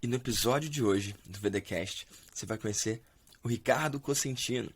E no episódio de hoje do VDcast, você vai conhecer o Ricardo Cosentino.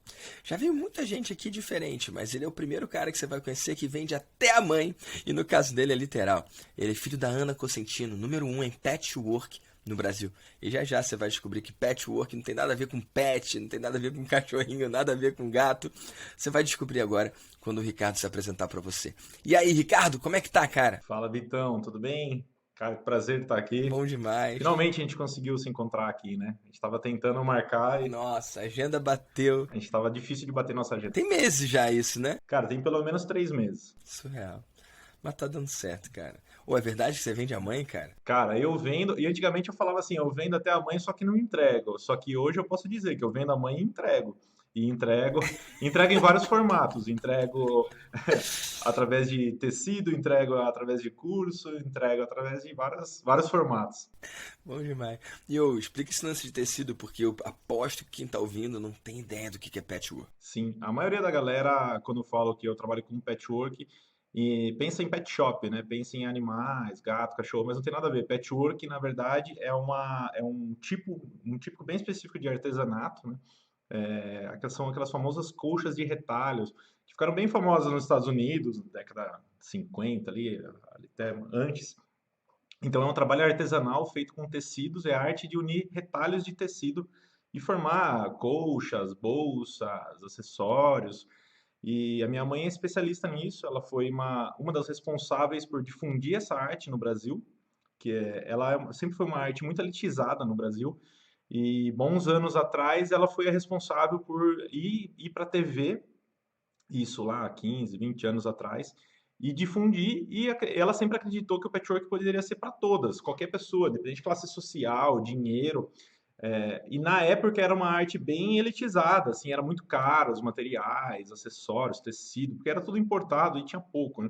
Já veio muita gente aqui diferente, mas ele é o primeiro cara que você vai conhecer que vende até a mãe, e no caso dele é literal. Ele é filho da Ana Cosentino, número 1 em patchwork no Brasil. E já já você vai descobrir que patchwork não tem nada a ver com pet, não tem nada a ver com cachorrinho, nada a ver com gato. Você vai descobrir agora quando o Ricardo se apresentar pra você. E aí, Ricardo, como é que tá, cara? Fala, Vitão, tudo bem? Cara, prazer estar aqui. Bom demais. Finalmente a gente conseguiu se encontrar aqui, né? A gente estava tentando marcar e Nossa, a agenda bateu. a gente estava difícil de bater nossa agenda. Tem meses já isso, né? Cara, tem pelo menos 3 meses. Surreal. Mas tá dando certo, cara. Ou é verdade que você vende a mãe, cara? Cara, eu vendo, e antigamente eu falava assim, eu vendo até a mãe, só que não entrego. Só que hoje eu posso dizer que eu vendo a mãe e entrego. E entrego em vários formatos. Entrego através de tecido, entrego através de curso, entrego através de vários formatos. Bom demais. E eu explica esse lance de tecido, porque eu aposto que quem tá ouvindo não tem ideia do que é patchwork. Sim, a maioria da galera, quando eu falo que eu trabalho com patchwork, e pensa em pet shop, né? Pensa em animais, gato, cachorro, mas não tem nada a ver. Patchwork, na verdade, é um tipo bem específico de artesanato, né? São aquelas famosas colchas de retalhos, que ficaram bem famosas nos Estados Unidos, na década de 50, ali até antes. Então, é um trabalho artesanal feito com tecidos, é a arte de unir retalhos de tecido e formar colchas, bolsas, acessórios. E a minha mãe é especialista nisso, ela foi uma das responsáveis por difundir essa arte no Brasil, sempre foi uma arte muito elitizada no Brasil, e bons anos atrás ela foi a responsável por ir para a TV, isso lá 15, 20 anos atrás, e difundir, e ela sempre acreditou que o patchwork poderia ser para todas, qualquer pessoa, independente de classe social, dinheiro, e na época era uma arte bem elitizada, assim, era muito caro os materiais, acessórios, tecido, porque era tudo importado e tinha pouco, né?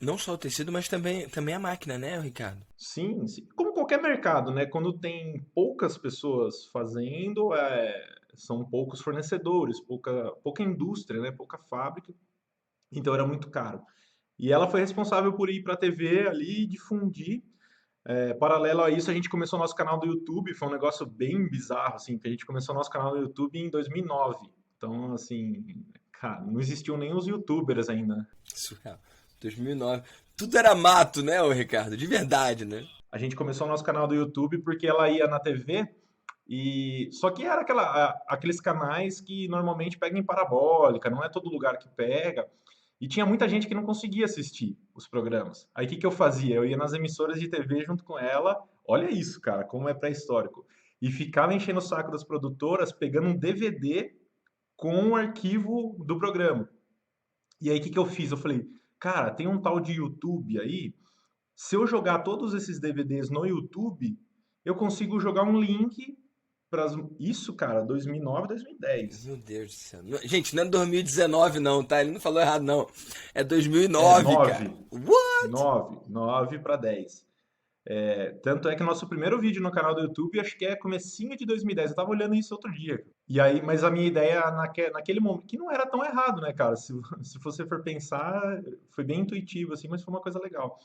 Não só o tecido, mas também a máquina, né, Ricardo? Sim, sim. Como qualquer mercado, né? Quando tem poucas pessoas fazendo, são poucos fornecedores, pouca indústria, né? Pouca fábrica, então era muito caro. E ela foi responsável por ir para a TV ali e difundir. Paralelo a isso, a gente começou nosso canal do YouTube, foi um negócio bem bizarro, assim, que a gente começou nosso canal do YouTube em 2009. Então, assim, cara, não existiam nem os YouTubers ainda, né? Surreal. 2009. Tudo era mato, né, ô Ricardo? De verdade, né? A gente começou nosso canal do YouTube porque ela ia na TV e só que era aqueles canais que normalmente pegam em parabólica, não é todo lugar que pega. E tinha muita gente que não conseguia assistir os programas. Aí o que que eu fazia? Eu ia nas emissoras de TV junto com ela. Olha isso, cara, como é pré-histórico. E ficava enchendo o saco das produtoras, pegando um DVD com o arquivo do programa. E aí o que que eu fiz? Eu falei, cara, tem um tal de YouTube aí. Se eu jogar todos esses DVDs no YouTube, eu consigo jogar um link para isso, cara, 2009, 2010. Meu Deus do céu. Gente, não é 2019 não, tá? Ele não falou errado não. É É 2009, cara. 9, What? 9 para 10. Tanto é que o nosso primeiro vídeo no canal do YouTube, acho que é comecinho de 2010. Eu tava olhando isso outro dia. E aí, mas a minha ideia naquele momento, que não era tão errado, né, cara? Se você for pensar, foi bem intuitivo, assim, mas foi uma coisa legal.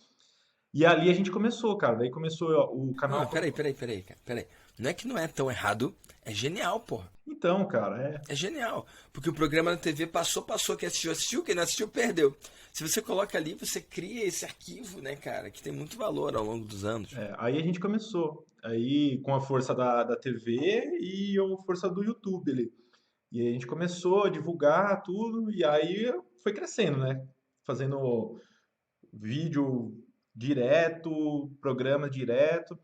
E ali a gente começou, cara. Daí começou o Não, canal. peraí, cara. Peraí. Não é que não é tão errado. É genial, porra. Então, cara, É genial. Porque o programa na TV passou. Quem assistiu, assistiu. Quem não assistiu, perdeu. Se você coloca ali, você cria esse arquivo, né, cara? Que tem muito valor ao longo dos anos. aí a gente começou. Aí com a força da TV e a força do YouTube ali. E aí a gente começou a divulgar tudo e aí foi crescendo, né? Fazendo vídeo direto, programa direto.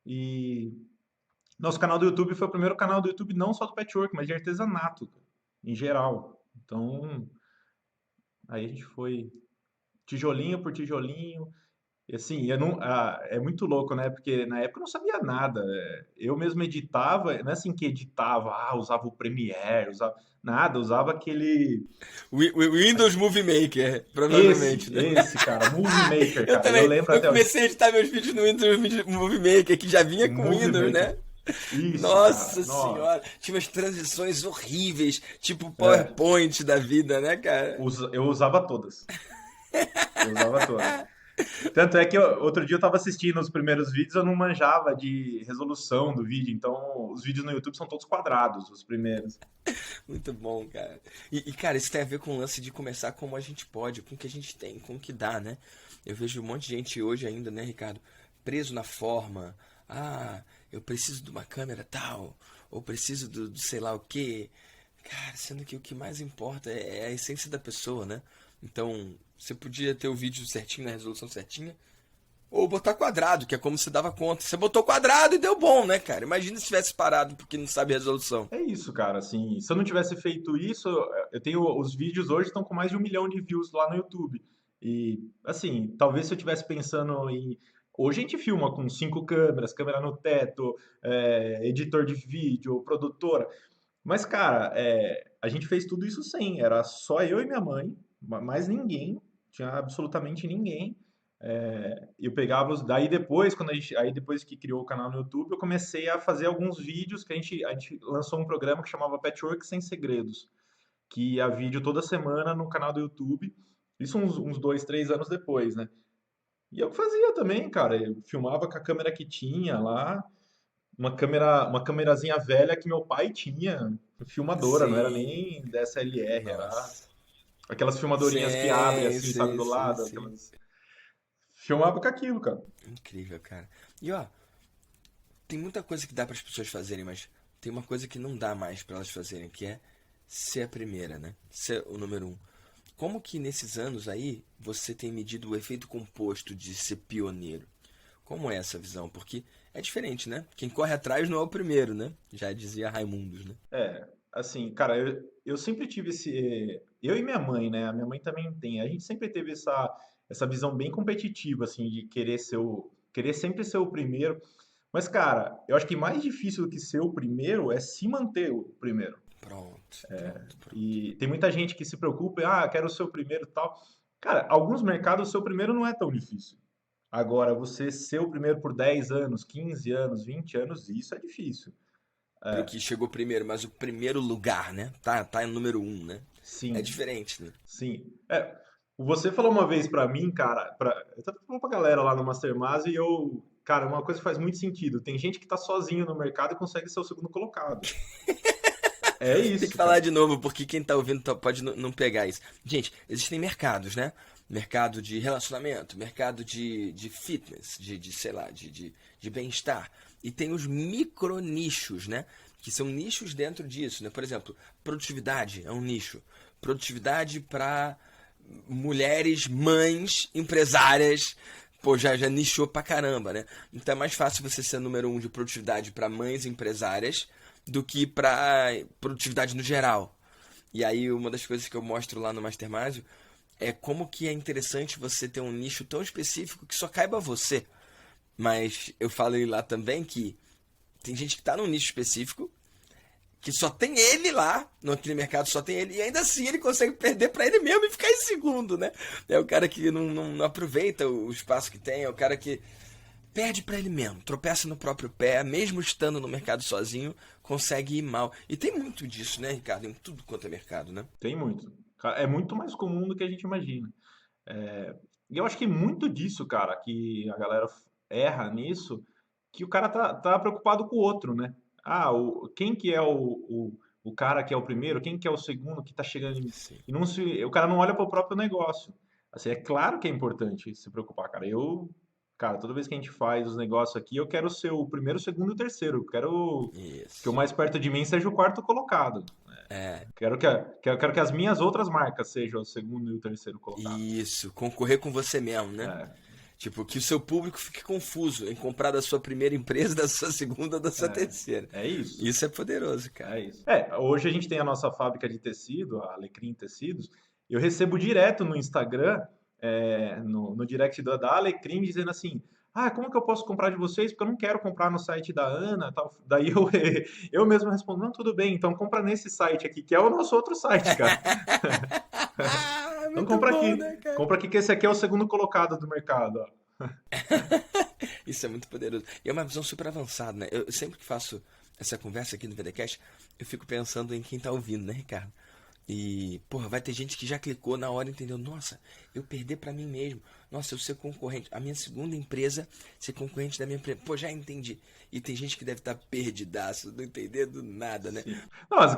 E nosso canal do YouTube foi o primeiro canal do YouTube não só do patchwork, mas de artesanato em geral. Então, aí a gente foi tijolinho por tijolinho. E assim, eu não, é muito louco, né? Porque na época eu não sabia nada. Eu mesmo editava, não é assim que editava, usava o Premiere, usava nada, usava aquele. O Windows Movie Maker, Esse, provavelmente, né? esse, cara, Movie Maker, Eu cara. Eu também. lembro Eu até hoje. comecei a editar meus vídeos no Windows Movie Maker, que já vinha com Movie Windows, Maker. né? Isso, cara. Nossa Nossa. senhora, tinha umas transições horríveis, tipo É, PowerPoint da vida, né, cara? eu usava todas. Eu usava todas. Tanto é que outro dia eu tava assistindo os primeiros vídeos, eu não manjava de resolução do vídeo, então os vídeos no YouTube são todos quadrados, os primeiros. Muito bom, cara. Cara, isso tem a ver com o lance de começar como a gente pode, com o que a gente tem, com o que dá, né? Eu vejo um monte de gente hoje ainda, né, Ricardo, preso na forma. Ah, eu preciso de uma câmera tal, ou preciso do sei lá o quê. Cara, sendo que o que mais importa é a essência da pessoa, né? Então, você podia ter o vídeo certinho, na resolução certinha, ou botar quadrado, que é como se dava conta. Você botou quadrado e deu bom, né, cara? Imagina se tivesse parado porque não sabe a resolução. É isso, cara, assim, se eu não tivesse feito isso, eu tenho, os vídeos hoje estão com mais de 1 milhão de views lá no YouTube. E, assim, talvez se eu tivesse pensando em... Hoje a gente filma com 5 câmeras, câmera no teto, editor de vídeo, produtora. Mas, cara, a gente fez tudo isso sem. Era só eu e minha mãe, mais ninguém, tinha absolutamente ninguém. Eu pegava os. Daí depois, aí depois que criou o canal no YouTube, eu comecei a fazer alguns vídeos que a gente lançou um programa que chamava Patchwork Sem Segredos, que ia vídeo toda semana no canal do YouTube. Isso uns 2, 3 anos depois, né? E eu fazia também, cara. Eu filmava com a câmera que tinha lá, uma câmerazinha velha que meu pai tinha, filmadora, não era Sim, nem DSLR, era nossa. aquelas filmadorinhas que abrem Sim, assim, sabe, sim, do sim, lado, sim. aquelas. Filmava com aquilo, cara. Incrível, cara. E ó, tem muita coisa que dá para as pessoas fazerem, mas tem uma coisa que não dá mais para elas fazerem, que é ser a primeira, né? Ser o número um. Como que nesses anos aí você tem medido o efeito composto de ser pioneiro? Como é essa visão? Porque é diferente, né? Quem corre atrás não é o primeiro, né? Já dizia Raimundos, né? Assim, cara, eu sempre tive esse. Eu e minha mãe, né? A minha mãe também tem. A gente sempre teve essa visão bem competitiva, assim, de querer sempre ser o primeiro. Mas, cara, eu acho que mais difícil do que ser o primeiro é se manter o primeiro. Pronto, pronto, pronto. E tem muita gente que se preocupa, quero ser o primeiro e tal. Cara, alguns mercados ser o primeiro não é tão difícil. Agora, você ser o primeiro por 10 anos, 15 anos, 20 anos, isso é difícil. Pro que chegou primeiro, mas o primeiro lugar, né? Tá em número um, né? É Sim, diferente, né? sim. Você falou uma vez pra mim, cara, eu tava falando pra galera lá no Mastermind e cara, uma coisa que faz muito sentido. Tem gente que tá sozinho no mercado e consegue ser o segundo colocado. É Tem que isso, falar cara. de novo, porque quem tá ouvindo pode não pegar isso. Gente, existem mercados, né? Mercado de relacionamento, mercado de fitness, sei lá, de bem-estar. E tem os micronichos, né? Que são nichos dentro disso, né? Por exemplo, produtividade é um nicho. Produtividade para mulheres, mães, empresárias. Pô, já nichou pra caramba, né? Então é mais fácil você ser número um de produtividade para mães empresárias do que para produtividade no geral. E aí uma das coisas que eu mostro lá no Mastermind é como que é interessante você ter um nicho tão específico que só caiba a você. Mas eu falei lá também que tem gente que tá num nicho específico, que só tem ele lá, naquele mercado só tem ele, e ainda assim ele consegue perder para ele mesmo e ficar em segundo, né? É o cara que não aproveita o espaço que tem, é o cara que perde para ele mesmo, tropeça no próprio pé, mesmo estando no mercado sozinho, consegue ir mal. E tem muito disso, né, Ricardo? Em tudo quanto é mercado, né? Tem muito. É muito mais comum do que a gente imagina. E eu acho que muito disso, cara, que a galera erra nisso, que o cara tá preocupado com o outro, né? Quem que é o cara que é o primeiro, quem que é o segundo que tá chegando Sim. e não o cara não olha para o próprio negócio. Assim, é claro que é importante se preocupar, cara. Cara, toda vez que a gente faz os negócios aqui, eu quero ser o primeiro, o segundo e o terceiro. Eu quero que o Isso. mais perto de mim seja o quarto colocado. É, Quero que as minhas outras marcas sejam o segundo e o terceiro colocado. isso. Concorrer com você mesmo, né? É, Tipo, que o seu público fique confuso em comprar da sua primeira empresa, da sua segunda, da sua terceira. é isso. Isso é poderoso, cara. É isso. Hoje a gente tem a nossa fábrica de tecido, a Alecrim Tecidos. Eu recebo direto no Instagram, no direct da Alecrim, dizendo assim: como que eu posso comprar de vocês? Porque eu não quero comprar no site da Ana, tal. Daí eu mesmo respondo: não, tudo bem, então compra nesse site aqui, que é o nosso outro site, cara. Ah, Então muito bom, né, cara? compra aqui que esse aqui é o segundo colocado do mercado, ó. Isso é muito poderoso. E é uma visão super avançada, né? Eu sempre que faço essa conversa aqui no VDcast, eu fico pensando em quem tá ouvindo, né, Ricardo? E, porra, vai ter gente que já clicou na hora e entendeu, nossa, eu perder pra mim mesmo. Nossa, eu ser concorrente, a minha segunda empresa ser concorrente da minha empresa. Pô, já entendi. E tem gente que deve estar perdidaço, não entendendo nada, né? Sim. Não, as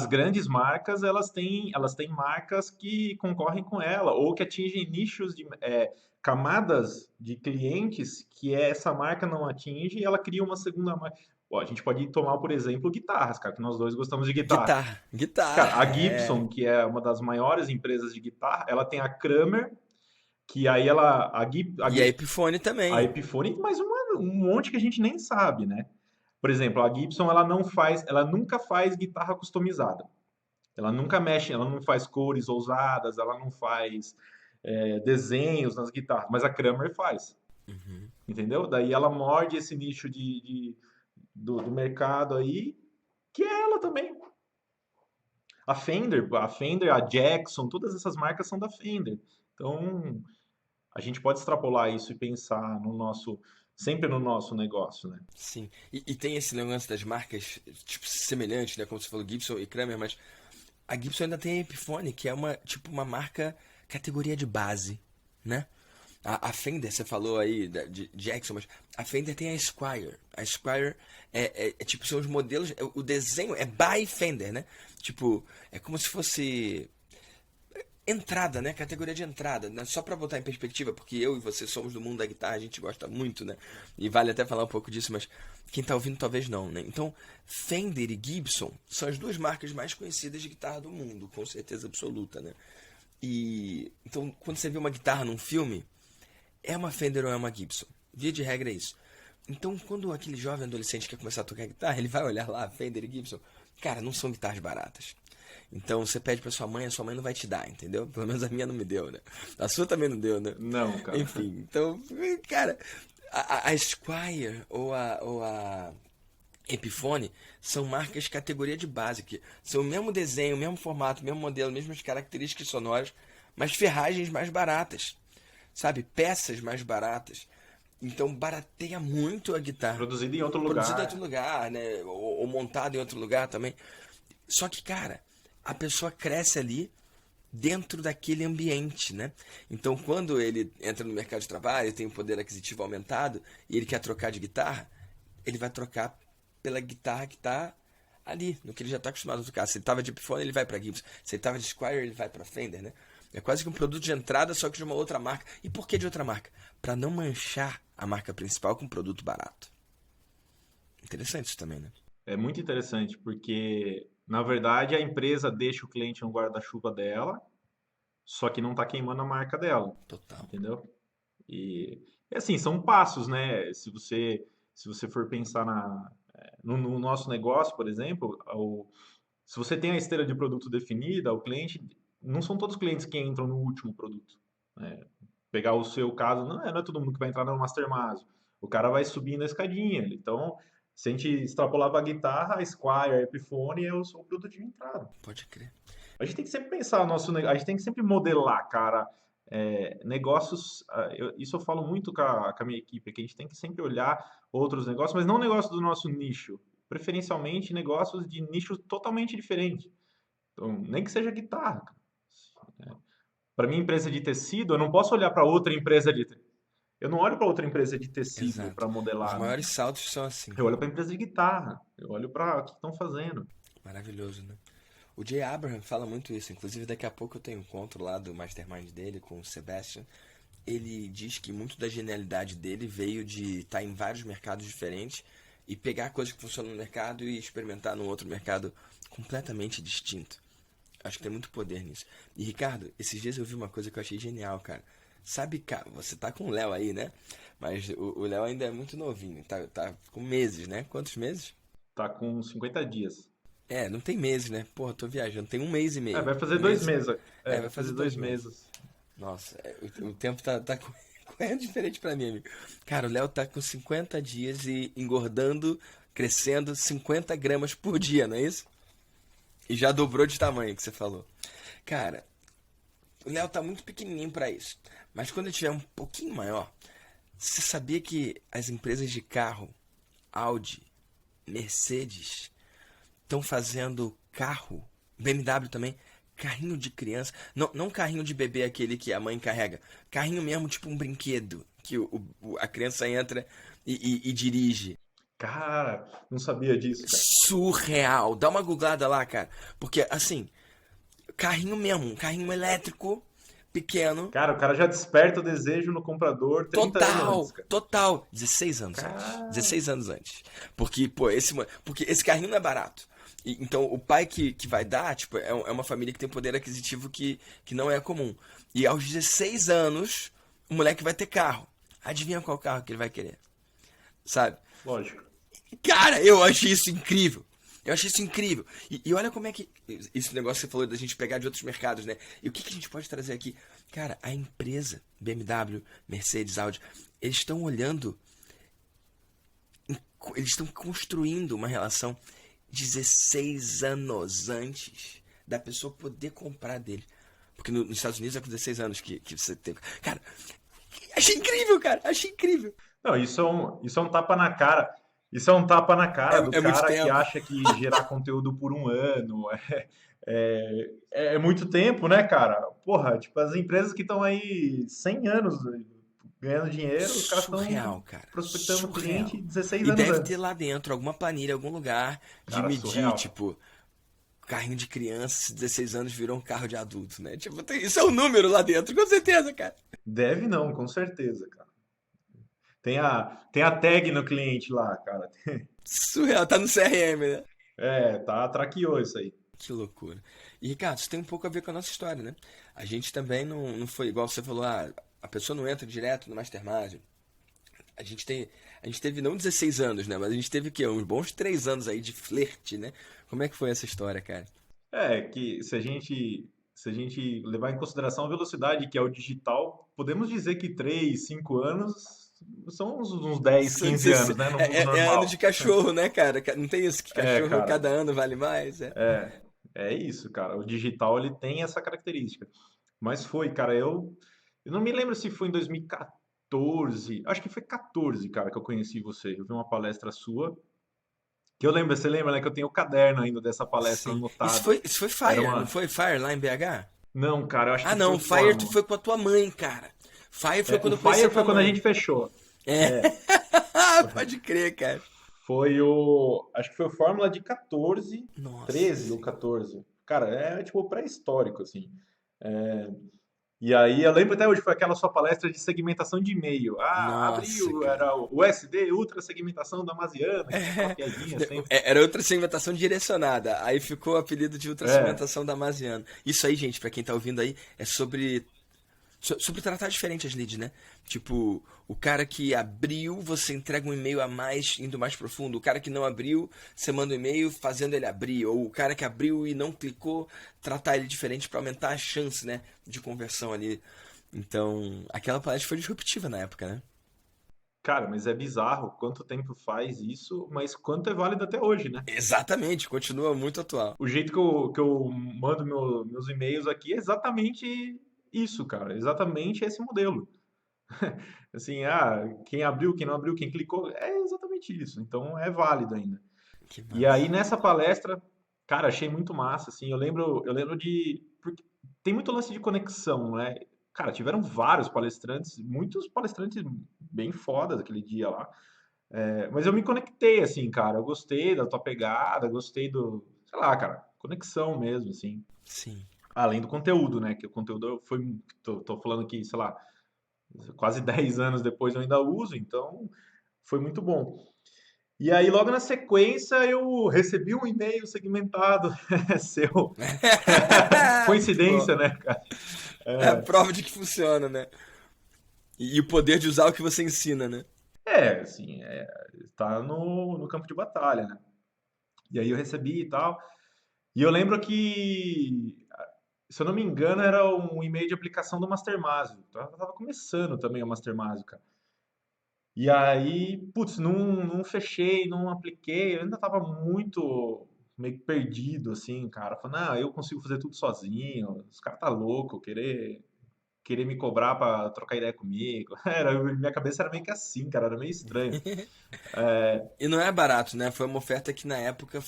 grandes marcas, elas têm marcas que concorrem com ela, ou que atingem nichos de camadas de clientes que essa marca não atinge e ela cria uma segunda marca. Ó, a gente pode tomar, por exemplo, guitarras, cara, que nós dois gostamos de guitarra. Guitarra, Cara, a guitarra, Gibson, que é uma das maiores empresas de guitarra, ela tem a Kramer, que aí E a Epiphone a também. Epiphone, mas um monte que a gente nem sabe, né? Por exemplo, a Gibson, ela nunca faz guitarra customizada. Ela nunca mexe, ela não faz cores ousadas, ela não faz desenhos nas guitarras, mas a Kramer faz, Uhum. entendeu? Daí ela morde esse nicho do mercado aí, que é ela também. A Fender, a Jackson, todas essas marcas são da Fender. Então, a gente pode extrapolar isso e pensar sempre no nosso negócio, né? Sim. E tem esse negócio das marcas, tipo, semelhantes, né? Como você falou, Gibson e Kramer, mas a Gibson ainda tem a Epiphone, que é uma marca categoria de base, né? A Fender, você falou aí de Jackson, mas a Fender tem a Squier. A Squier tipo, são os modelos, o desenho é by Fender, né? Tipo, é como se fosse entrada, né? Categoria de entrada, né? Só pra botar em perspectiva, porque eu e você somos do mundo da guitarra, a gente gosta muito, né? E vale até falar um pouco disso, mas quem tá ouvindo talvez não, né? Então, Fender e Gibson são as duas marcas mais conhecidas de guitarra do mundo, com certeza absoluta, né? E então, quando você vê uma guitarra num filme, é uma Fender ou é uma Gibson? Via de regra é isso. Então, quando aquele jovem adolescente quer começar a tocar guitarra, ele vai olhar lá, Fender e Gibson. Cara, não são guitarras baratas. Então, você pede pra sua mãe, a sua mãe não vai te dar, entendeu? Pelo menos a minha não me deu, né? A sua também não deu, né? Não, cara. Enfim, então, cara, a Squier ou a Epiphone são marcas categoria de base, que são o mesmo desenho, o mesmo formato, o mesmo modelo, mesmas características sonoras, mas ferragens mais baratas, sabe? Peças mais baratas. Então barateia muito a guitarra. Produzido em outro Produzida em outro lugar. lugar, né? Ou montada em outro lugar também. Só que, cara, a pessoa cresce ali dentro daquele ambiente, né? Então, quando ele entra no mercado de trabalho, ele tem um poder aquisitivo aumentado e ele quer trocar de guitarra, ele vai trocar pela guitarra que está ali, no que ele já está acostumado a tocar. Se ele estava de Epiphone, ele vai para Gibson. Se ele estava de Squier, ele vai para Fender, né? É quase que um produto de entrada, só que de uma outra marca. E por que de outra marca? Para não manchar a marca principal com um produto barato. Interessante isso também, né? É muito interessante, porque, na verdade, a empresa deixa o cliente no guarda-chuva dela, só que não está queimando a marca dela, Total. entendeu? E assim, são passos, né? Se você for pensar no nosso negócio, por exemplo, se você tem a esteira de produto definida, o cliente, não são todos os clientes que entram no último produto, né? Pegar o seu caso, não é todo mundo que vai entrar no Mastermaso. O cara vai subindo a escadinha. Então, se a gente extrapolar para a guitarra, a Squier, a Epiphone é o produto de entrada. Pode crer. A gente tem que sempre pensar nosso negócio, a gente tem que sempre modelar, cara, negócios. Isso eu falo muito com a minha equipe, que a gente tem que sempre olhar outros negócios, mas não negócios do nosso nicho, preferencialmente negócios de nicho totalmente diferente. Então, nem que seja guitarra, cara. Para minha empresa de tecido, eu não posso olhar para outra empresa de. Eu não olho para outra empresa de tecido Exato. para Os modelar, né? maiores saltos são assim. Eu olho para a empresa de guitarra, eu olho para o que estão fazendo. Maravilhoso, né? O Jay Abraham fala muito isso. Inclusive, daqui a pouco eu tenho um encontro lá do Mastermind dele com o Sebastian. Ele diz que muito da genialidade dele veio de estar em vários mercados diferentes e pegar coisas que funcionam no mercado e experimentar num outro mercado completamente distinto. Acho que tem muito poder nisso. E Ricardo, esses dias eu vi uma coisa que eu achei genial, cara. Sabe, cara, você tá com o Léo aí, né? Mas o Léo ainda é muito novinho, tá com meses, né? Quantos meses? Tá com 50 dias. É, não tem meses, né? Porra, tô viajando. Tem um mês e meio. Vai fazer Um 2 mês. meses. É, vai Vai fazer fazer dois 2 meses. meses. Nossa, o tempo tá correndo diferente pra mim, amigo. Cara, o Léo tá com 50 dias e engordando, crescendo 50 gramas por dia, não é isso? E já dobrou de tamanho, que você falou. Cara, o Léo tá muito pequenininho pra isso. Mas quando ele tiver um pouquinho maior, você sabia que as empresas de carro, Audi, Mercedes, estão fazendo carro, BMW também, Carrinho de criança. Não, não carrinho de bebê aquele que a mãe carrega. Carrinho mesmo, tipo um brinquedo. Que a criança entra e dirige. Cara, não sabia disso, cara. Surreal. Dá uma googlada lá, cara. Porque, assim, carrinho mesmo, um carrinho elétrico, pequeno. Cara, o cara já desperta o desejo no comprador 30 anos antes, Total, cara. total. 16 anos antes. Cara, 16 anos antes. Porque, pô, porque esse carrinho não é barato. Então, o pai que vai dar, tipo, é uma família que tem poder aquisitivo que não é comum. E aos 16 anos, o moleque vai ter carro. Adivinha qual carro que ele vai querer, sabe? lógico. Cara, eu achei isso incrível. Eu achei isso incrível. E olha como é que. Esse negócio que você falou da gente pegar de outros mercados, né? E o que a gente pode trazer aqui? Cara, a empresa, BMW, Mercedes, Audi, eles estão olhando. Eles estão construindo uma relação 16 anos antes da pessoa poder comprar dele. Porque nos Estados Unidos é com 16 anos que você tem. Cara, achei incrível, cara. Achei incrível. Não, isso é um tapa na cara. Isso é um tapa na cara do É muito cara que tempo. acha que gerar conteúdo por um ano é muito tempo, né, cara? Porra, tipo, as empresas que estão aí 100 anos ganhando dinheiro, os caras estão Surreal, cara. prospectando cliente Surreal. 16 E anos deve ter antes. lá dentro alguma planilha, algum lugar de Cara, medir, surreal. tipo, carrinho de criança, se 16 anos virou um carro de adulto, né? Tipo, isso é um número lá dentro, com certeza, cara. Deve não, com certeza, cara. Tem a tag no cliente lá, cara. Surreal, tá no CRM, né? Tá, traqueou isso aí. Que loucura. E, Ricardo, isso tem um pouco a ver com a nossa história, né? A gente também não foi igual você falou, a pessoa não entra direto no Mastermind. A gente tem, a gente teve não 16 anos, né? Mas a gente teve o quê? Uns bons 3 anos aí de flerte, né? Como é que foi essa história, cara? Que se a gente levar em consideração a velocidade que é o digital, podemos dizer que 3, 5 anos são uns 10, São 15 16 anos, né, no mundo é ano de normal. cachorro, né, cara? Não tem isso que cachorro Cara, cada ano vale mais? É. é isso, cara. O digital ele tem essa característica. Mas foi, cara, eu não me lembro se foi em 2014, acho que foi 14, cara, que eu conheci você. Eu vi uma palestra sua, que eu lembro, você lembra, né, que eu tenho o caderno ainda dessa palestra Sim. anotado. Isso foi Era Fire, não uma. foi Fire lá em BH? Não, cara, eu acho Ah, que foi não, Fire tu Fórmula. foi com a tua mãe, cara. Fire foi O quando eu conheci a Fire tua foi quando a mãe. gente fechou. É. É, Pode crer, cara. foi acho que foi o Fórmula de 14, Nossa 13 ou senhora. 14. Cara, é tipo pré-histórico, assim. E aí, eu lembro até hoje, foi aquela sua palestra de segmentação de e-mail. Ah, Nossa, abriu, cara. era o SD, Ultra Segmentação da Amaziana, que tinha aquela piadinha sempre. Era outra segmentação direcionada. Aí ficou o apelido de ultra É, segmentação Damasiano. Isso aí, gente, pra quem tá ouvindo aí, é sobre tratar diferente as leads, né? Tipo, o cara que abriu, você entrega um e-mail a mais, indo mais profundo. O cara que não abriu, você manda um e-mail fazendo ele abrir. Ou o cara que abriu e não clicou, tratar ele diferente pra aumentar a chance, né, de conversão ali. Então, aquela palestra foi disruptiva na época, né? cara, mas é bizarro quanto tempo faz isso, mas quanto é válido até hoje, né? Exatamente, continua muito atual. O jeito que eu mando meus e-mails aqui é exatamente isso, cara. Exatamente esse modelo. Assim, quem abriu, quem não abriu, quem clicou, é exatamente isso. Então é válido ainda. Que E aí massa. nessa palestra, cara, achei muito massa, assim. Eu lembro de porque tem muito lance de conexão, né? Cara, tiveram vários palestrantes, muitos palestrantes bem fodas aquele dia lá. Mas eu me conectei, assim, cara. Eu gostei da tua pegada, gostei sei lá, cara, conexão mesmo, assim. Sim. Além do conteúdo, né? Que o conteúdo foi, tô falando aqui, sei lá, quase 10 anos depois eu ainda uso, então foi muito bom. E aí, logo na sequência, eu recebi um e-mail segmentado seu. Muito bom. Coincidência, né, cara? É a prova de que funciona, né? E o poder de usar o que você ensina, né? Assim, tá no campo de batalha, né? E aí eu recebi e tal. E eu lembro que, se eu não me engano, era um e-mail de aplicação do Mastermasio. Tava começando também o Mastermasio, cara. E aí, putz, não fechei, não apliquei, eu ainda tava muito meio que perdido, assim, cara. Falando, não, eu consigo fazer tudo sozinho, os caras tá louco, querer me cobrar pra trocar ideia comigo. Minha cabeça era meio que assim, cara, era meio estranho. E não é barato, né? Foi uma oferta que na época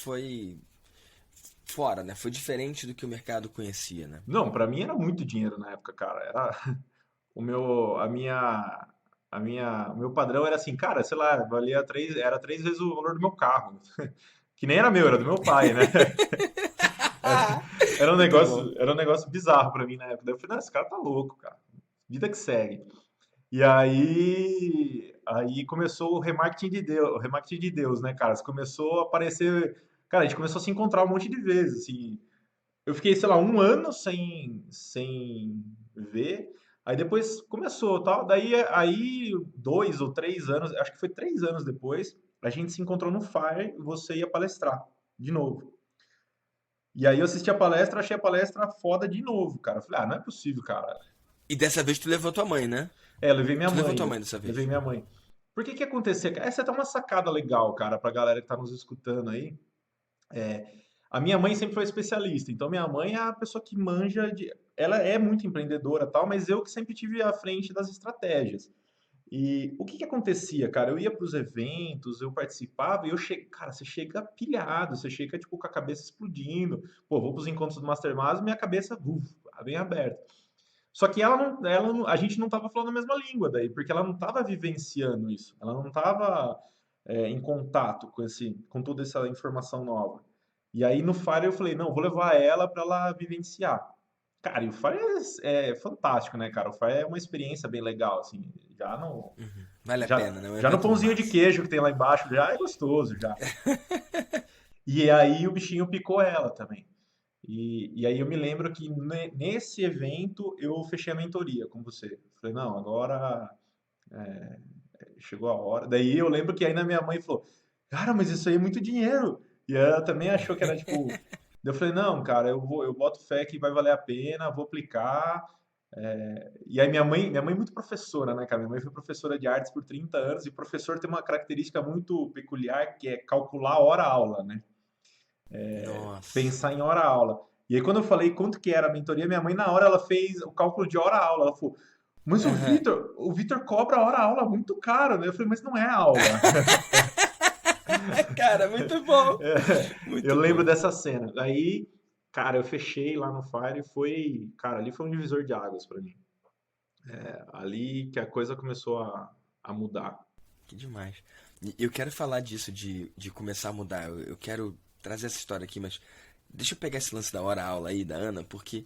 fora, né? Foi diferente do que o mercado conhecia, né? Não, pra mim era muito dinheiro na época, cara. Era o meu, o meu padrão era assim, cara, sei lá, era 3 vezes o valor do meu carro. Que nem era meu, era do meu pai, né? Era, Muito bom. era um negócio bizarro pra mim na época. Daí eu falei, não, esse cara tá louco, cara. Vida que segue. E aí começou o remarketing de Deus, né, cara? Você começou a aparecer, cara, a gente começou a se encontrar um monte de vezes, assim. Eu fiquei, sei lá, um ano sem ver. Aí depois começou, tal. Aí 2 ou 3 anos, acho que foi 3 anos depois, a gente se encontrou no Fire e você ia palestrar de novo. E aí eu assisti a palestra, achei a palestra foda de novo, cara. Eu falei, ah, não é possível, cara. E dessa vez tu levou tua mãe, né? É, eu levei minha Tu levou mãe, tua mãe dessa levei vez. minha mãe. Por que que acontecia? Essa é até uma sacada legal, cara, pra galera que tá nos escutando aí. A minha mãe sempre foi especialista, então minha mãe é a pessoa que manja de. Ela é muito empreendedora e tal, mas eu que sempre tive à frente das estratégias. E o que que acontecia, cara? Eu ia para os eventos, eu participava e cara, você chega pilhado, você chega tipo com a cabeça explodindo. Pô, vou para os encontros do Mastermind, e minha cabeça, bem aberta. Só que a gente não estava falando a mesma língua daí, porque ela não estava vivenciando isso, ela não estava em contato com toda essa informação nova. E aí no Fire eu falei, não, vou levar ela para ela vivenciar. Cara, e o Fire é fantástico, né, cara? O Fire é uma experiência bem legal, assim, Vale a já, pena, né? É um já no evento pãozinho de massa. queijo que tem lá embaixo, já é gostoso, já. E aí o bichinho picou ela também. E aí eu me lembro que nesse evento eu fechei a mentoria com você. Falei, não, agora chegou a hora. Daí eu lembro que ainda minha mãe falou, cara, mas isso aí é muito dinheiro. E ela também achou que era tipo. Daí eu falei, não, cara, eu boto fé que vai valer a pena, vou aplicar. E aí minha mãe é muito professora, né, cara? Minha mãe foi professora de artes por 30 anos e professor tem uma característica muito peculiar que é calcular hora-aula, né? Nossa. Pensar em hora-aula. E aí, quando eu falei quanto que era a mentoria, minha mãe, na hora, ela fez o cálculo de hora-aula. Ela falou, mas Aham. O Vitor cobra hora-aula muito caro, né? Eu falei, mas não é aula. Cara, muito bom. Eu Muito lembro bom. dessa cena. Aí, cara, eu fechei lá no Fire e cara, ali foi um divisor de águas pra mim. Ali que a coisa começou a mudar. Que demais. E eu quero falar disso, de começar a mudar. Eu quero trazer essa história aqui, mas deixa eu pegar esse lance da hora-aula aí da Ana, porque,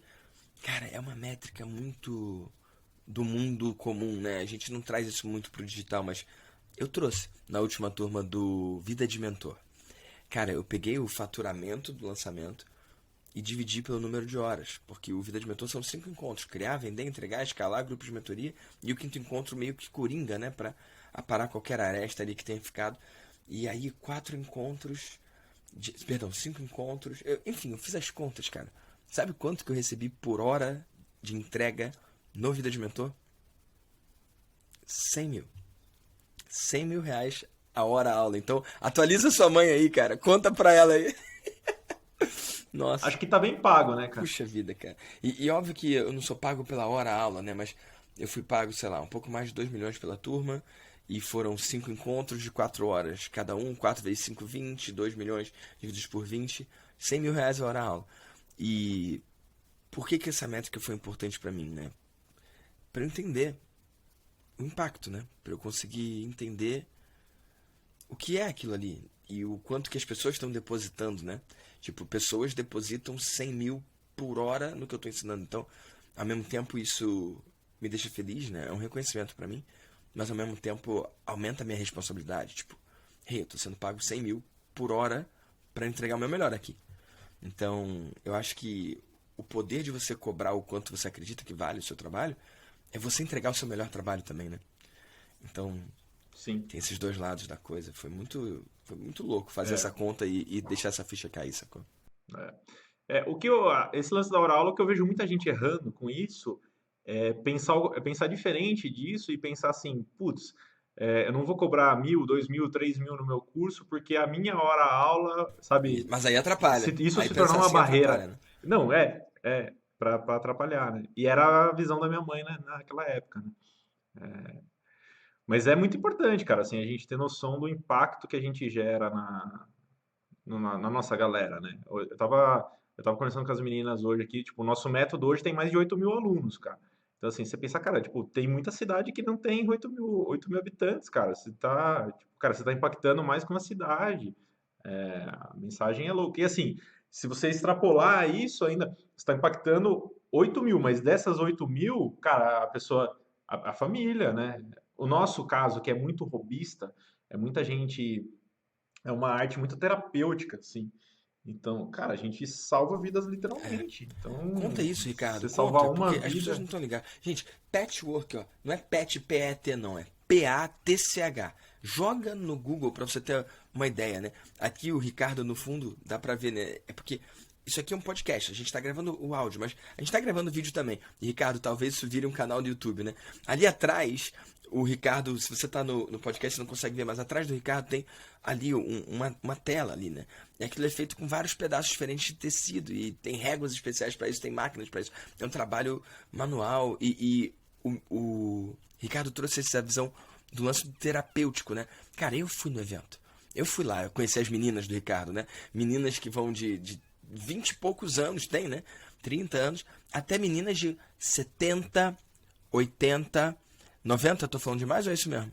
cara, é uma métrica muito do mundo comum, né? A gente não traz isso muito pro digital, mas eu trouxe na última turma do Vida de Mentor. Cara, eu peguei o faturamento do lançamento e dividi pelo número de horas, porque o Vida de Mentor são 5 encontros: criar, vender, entregar, escalar, grupo de mentoria, e o quinto encontro meio que coringa, né, para aparar qualquer aresta ali que tenha ficado. E aí 4 encontros, perdão, 5 encontros, enfim, eu fiz as contas, cara. Sabe quanto que eu recebi por hora de entrega no Vida de Mentor? 100 mil. 100 mil reais a hora aula. Então, atualiza sua mãe aí, cara. Conta pra ela aí. Nossa. Acho que tá bem pago, né, cara? Puxa vida, cara. E óbvio que eu não sou pago pela hora aula, né? Mas eu fui pago, sei lá, um pouco mais de 2 milhões pela turma. E foram 5 encontros de 4 horas. Cada um, 4 vezes 5, 20. 2 milhões divididos por 20. 100 mil reais a hora aula. E por que que essa métrica foi importante pra mim, né? Pra eu entender o impacto, né? Pra eu conseguir entender o que é aquilo ali e o quanto que as pessoas estão depositando, né? Tipo, pessoas depositam 100 mil por hora no que eu estou ensinando. Então, ao mesmo tempo, isso me deixa feliz, né? É um reconhecimento para mim, mas ao mesmo tempo aumenta a minha responsabilidade. Tipo, hey, eu tô sendo pago 100 mil por hora para entregar o meu melhor aqui. Então, eu acho que o poder de você cobrar o quanto você acredita que vale o seu trabalho é você entregar o seu melhor trabalho também, né? Então, Sim. tem esses dois lados da coisa. Foi muito louco fazer essa conta e deixar essa ficha cair, sacou? Esse lance da hora-aula, o que eu vejo muita gente errando com isso é pensar diferente disso e pensar assim, putz, eu não vou cobrar 1.000, 2.000, 3.000 no meu curso porque a minha hora-aula, sabe, Mas aí atrapalha. isso Aí se tornar pensar uma assim atrapalha, barreira. né? Não, pra atrapalhar, né? E era a visão da minha mãe, né, naquela época, né? Mas é muito importante, cara, assim, a gente ter noção do impacto que a gente gera na nossa galera, né? Eu tava conversando com as meninas hoje aqui, tipo, o nosso método hoje tem mais de 8 mil alunos, cara. Então, assim, você pensa, cara, tipo, tem muita cidade que não tem 8 mil habitantes, cara. Você tá impactando mais que uma cidade. A mensagem é louca. E assim, se você extrapolar isso ainda, você está impactando 8 mil, mas dessas 8 mil, cara, a pessoa, a família, né? O nosso caso, que é muito robista, é muita gente, é uma arte muito terapêutica, assim. Então, cara, a gente salva vidas literalmente. Conta Então, isso, Ricardo. você salvar Conta, uma porque as pessoas vida. não estão ligadas. Gente, patchwork, ó, não é pet, P-E-T, não, é P-A-T-C-H. Joga no Google pra você ter uma ideia, né? Aqui o Ricardo no fundo, dá pra ver, né? É porque isso aqui é um podcast, a gente tá gravando o áudio, mas a gente tá gravando o vídeo também. E, Ricardo, talvez isso vire um canal no YouTube, né? Ali atrás, o Ricardo, se você tá no podcast, você não consegue ver, mas atrás do Ricardo tem ali uma tela ali, né? E aquilo é feito com vários pedaços diferentes de tecido. E tem réguas especiais para isso, tem máquinas para isso. É um trabalho manual. E o Ricardo trouxe essa visão do lance terapêutico, né? Cara, eu fui no evento. Eu fui lá, eu conheci as meninas do Ricardo, né? Meninas que vão de 20 e poucos anos, tem, né? 30 anos, até meninas de 70, 80, 90, tô falando demais ou é isso mesmo?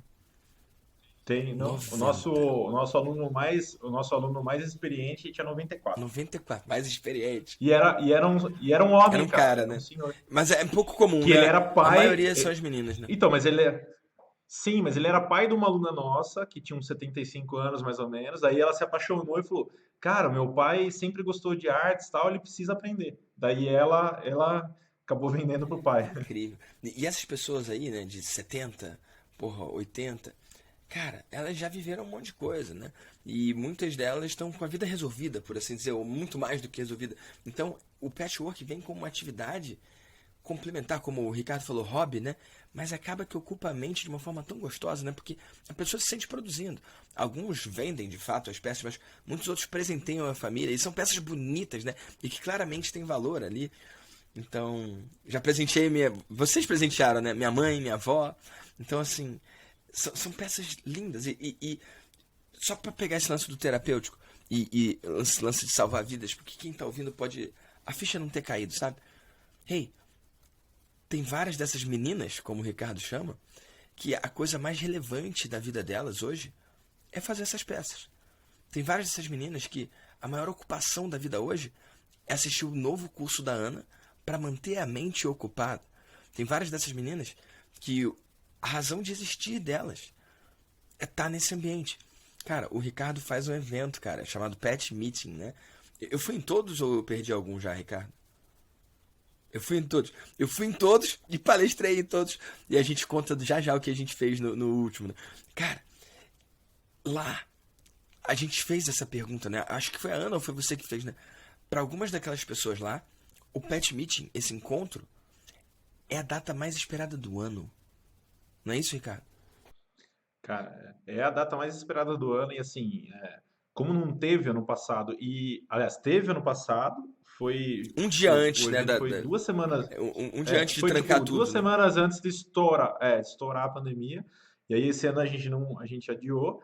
Tem, não, 90, o nosso aluno mais experiente tinha 94. 94, mais experiente. E era um Era homem, um cara, cara, era um né? senhor. Mas é pouco comum, Que ele né? era A pai. maioria são as meninas, né? Então, sim, mas ele era pai de uma aluna nossa, que tinha uns 75 anos mais ou menos. Aí ela se apaixonou e falou: Cara, meu pai sempre gostou de artes e tal, ele precisa aprender. Daí ela acabou vendendo pro pai. Incrível. E essas pessoas aí, né, de 70, porra, 80, cara, elas já viveram um monte de coisa, né? E muitas delas estão com a vida resolvida, por assim dizer, ou muito mais do que resolvida. Então, o patchwork vem como uma atividade complementar, como o Ricardo falou, hobby, né? Mas acaba que ocupa a mente de uma forma tão gostosa, né? Porque a pessoa se sente produzindo. Alguns vendem de fato as peças, mas muitos outros presenteiam a família. E são peças bonitas, né? E que claramente têm valor ali. Então, já presenteei minha. Vocês presentearam, né? Minha mãe, minha avó. Então, assim, são peças lindas. E só para pegar esse lance do terapêutico e esse lance de salvar vidas, porque quem tá ouvindo pode. A ficha não ter caído, sabe? Hey, tem várias dessas meninas, como o Ricardo chama, que a coisa mais relevante da vida delas hoje é fazer essas peças. Tem várias dessas meninas que a maior ocupação da vida hoje é assistir o novo curso da Ana para manter a mente ocupada. Tem várias dessas meninas que a razão de existir delas é estar nesse ambiente. Cara, o Ricardo faz um evento, cara, chamado Pet Meeting, né? Eu fui em todos ou eu perdi algum já, Ricardo? Eu fui em todos. Eu fui em todos e palestrei em todos. E a gente conta já já o que a gente fez no último, né? Cara, lá a gente fez essa pergunta, né? Acho que foi a Ana ou foi você que fez, né? Para algumas daquelas pessoas lá, o Pet Meeting, esse encontro, é a data mais esperada do ano. Não é isso, Ricardo? Cara, é a data mais esperada do ano e assim, como não teve ano passado aliás, teve ano passado, foi Um dia o antes, né? evento foi 2 semanas, Um dia antes de foi trancar tipo duas tudo, né? semanas antes de estourar a pandemia. E aí esse ano a gente não, a gente adiou.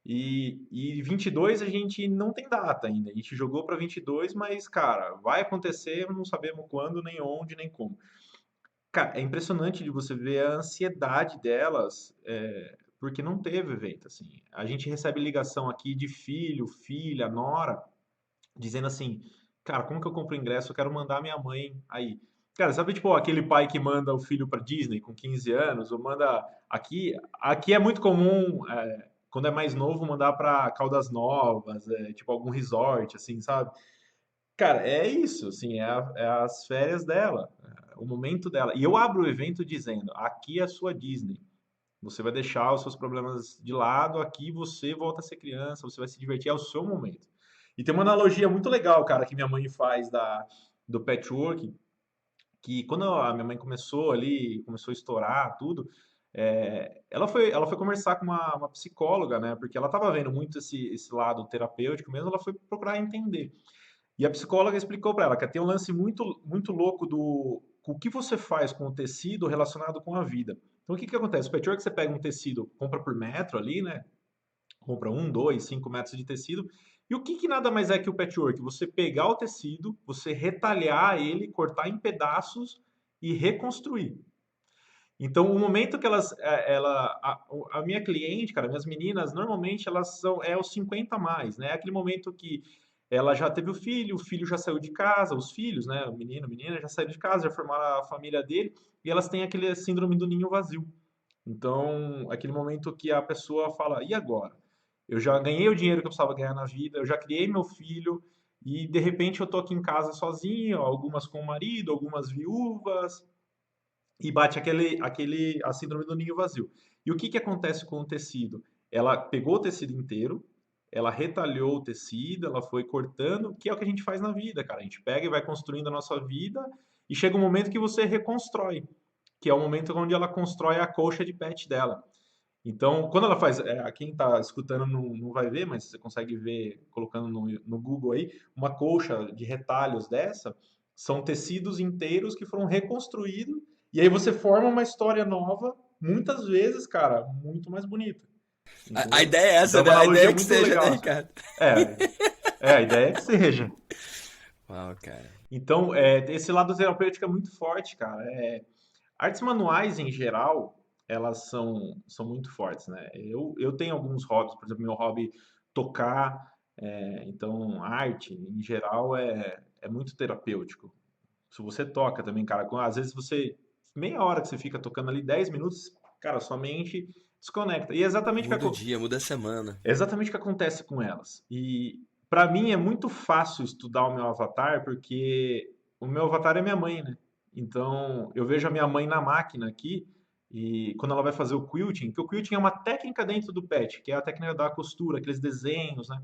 E 22 a gente não tem data ainda. A gente jogou para 22, mas cara, vai acontecer, não sabemos quando, nem onde, nem como. Cara, é impressionante de você ver a ansiedade delas, porque não teve evento, assim. A gente recebe ligação aqui de filho, filha, nora, dizendo assim, cara, como que eu compro ingresso? Eu quero mandar minha mãe aí. Cara, sabe, tipo, aquele pai que manda o filho para Disney com 15 anos, ou manda aqui é muito comum, quando é mais novo, mandar para Caldas Novas, tipo algum resort, assim, sabe? Cara, é isso, assim, é as férias dela, o momento dela. E eu abro o evento dizendo: aqui é a sua Disney. Você vai deixar os seus problemas de lado, aqui você volta a ser criança, você vai se divertir, é o seu momento. E tem uma analogia muito legal, cara, que minha mãe faz do patchwork, que quando a minha mãe começou ali, começou a estourar tudo, ela foi conversar com uma psicóloga, né? Porque ela estava vendo muito esse lado terapêutico mesmo, ela foi procurar entender. E a psicóloga explicou para ela que tem um lance muito, muito louco do com o que você faz com o tecido relacionado com a vida. Então, o que que acontece? O patchwork, você pega um tecido, compra por metro ali, né? Compra 1, 2, 5 metros de tecido, E o que que nada mais é que o patchwork? Você pegar o tecido, você retalhar ele, cortar em pedaços e reconstruir. Então, o momento que a minha cliente, cara, minhas meninas, normalmente elas são, os 50 a mais, né? É aquele momento que ela já teve o filho já saiu de casa, os filhos, né? O menino, a menina já saíram de casa, já formaram a família dele, e elas têm aquele síndrome do ninho vazio. Então, aquele momento que a pessoa fala, e agora? Eu já ganhei o dinheiro que eu precisava ganhar na vida, eu já criei meu filho, e de repente eu tô aqui em casa sozinho, algumas com o marido, algumas viúvas, e bate a síndrome do ninho vazio. E o que que acontece com o tecido? Ela pegou o tecido inteiro, ela retalhou o tecido, ela foi cortando, que é o que a gente faz na vida, cara. A gente pega e vai construindo a nossa vida e chega um momento que você reconstrói, que é o momento onde ela constrói a colcha de pet dela. Então, quando ela faz, quem está escutando não vai ver, mas você consegue ver colocando no Google aí, uma colcha de retalhos dessa, são tecidos inteiros que foram reconstruídos, e aí você forma uma história nova, muitas vezes, cara, muito mais bonita. A Entendeu? ideia é Então essa, é né? uma A ideia analogia é que muito seja, né, legal, assim. Ricardo? É, a ideia é que seja. Uau, cara. Então, esse lado terapêutico é muito forte, cara. Artes manuais, em geral, elas são muito fortes, né? Eu tenho alguns hobbies, por exemplo, meu hobby tocar, então arte, em geral, é muito terapêutico. Se você toca também, cara, às vezes meia hora que você fica tocando ali, 10 minutos, cara, sua mente desconecta. E Muda o dia, muda a semana. é exatamente o que acontece com elas. E para mim é muito fácil estudar o meu avatar, porque o meu avatar é minha mãe, né? Então eu vejo a minha mãe na máquina aqui, e quando ela vai fazer o quilting, que o quilting é uma técnica dentro do pet, que é a técnica da costura, aqueles desenhos, né?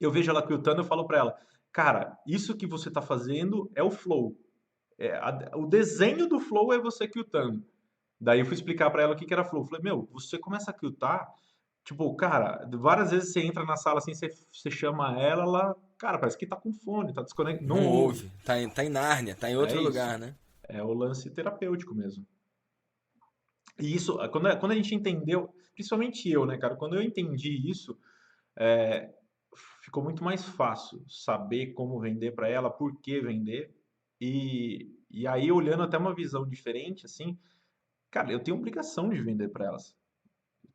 Eu vejo ela quiltando, eu falo para ela, cara, isso que você está fazendo é o flow. O desenho do flow é você quiltando. Daí eu fui explicar para ela o que que era flow. Eu falei, meu, você começa a quiltar. Tipo, cara, várias vezes você entra na sala assim, você chama ela, ela, cara, parece que tá com fone, tá desconectado, não Não ouve. ouve. Tá em Nárnia, tá em É outro isso. lugar, né? É o lance terapêutico mesmo. E isso, quando a gente entendeu, principalmente eu, né, cara, quando eu entendi isso, é, ficou muito mais fácil saber como vender para ela, por que vender. E aí, olhando até uma visão diferente, assim, cara, eu tenho obrigação de vender para elas.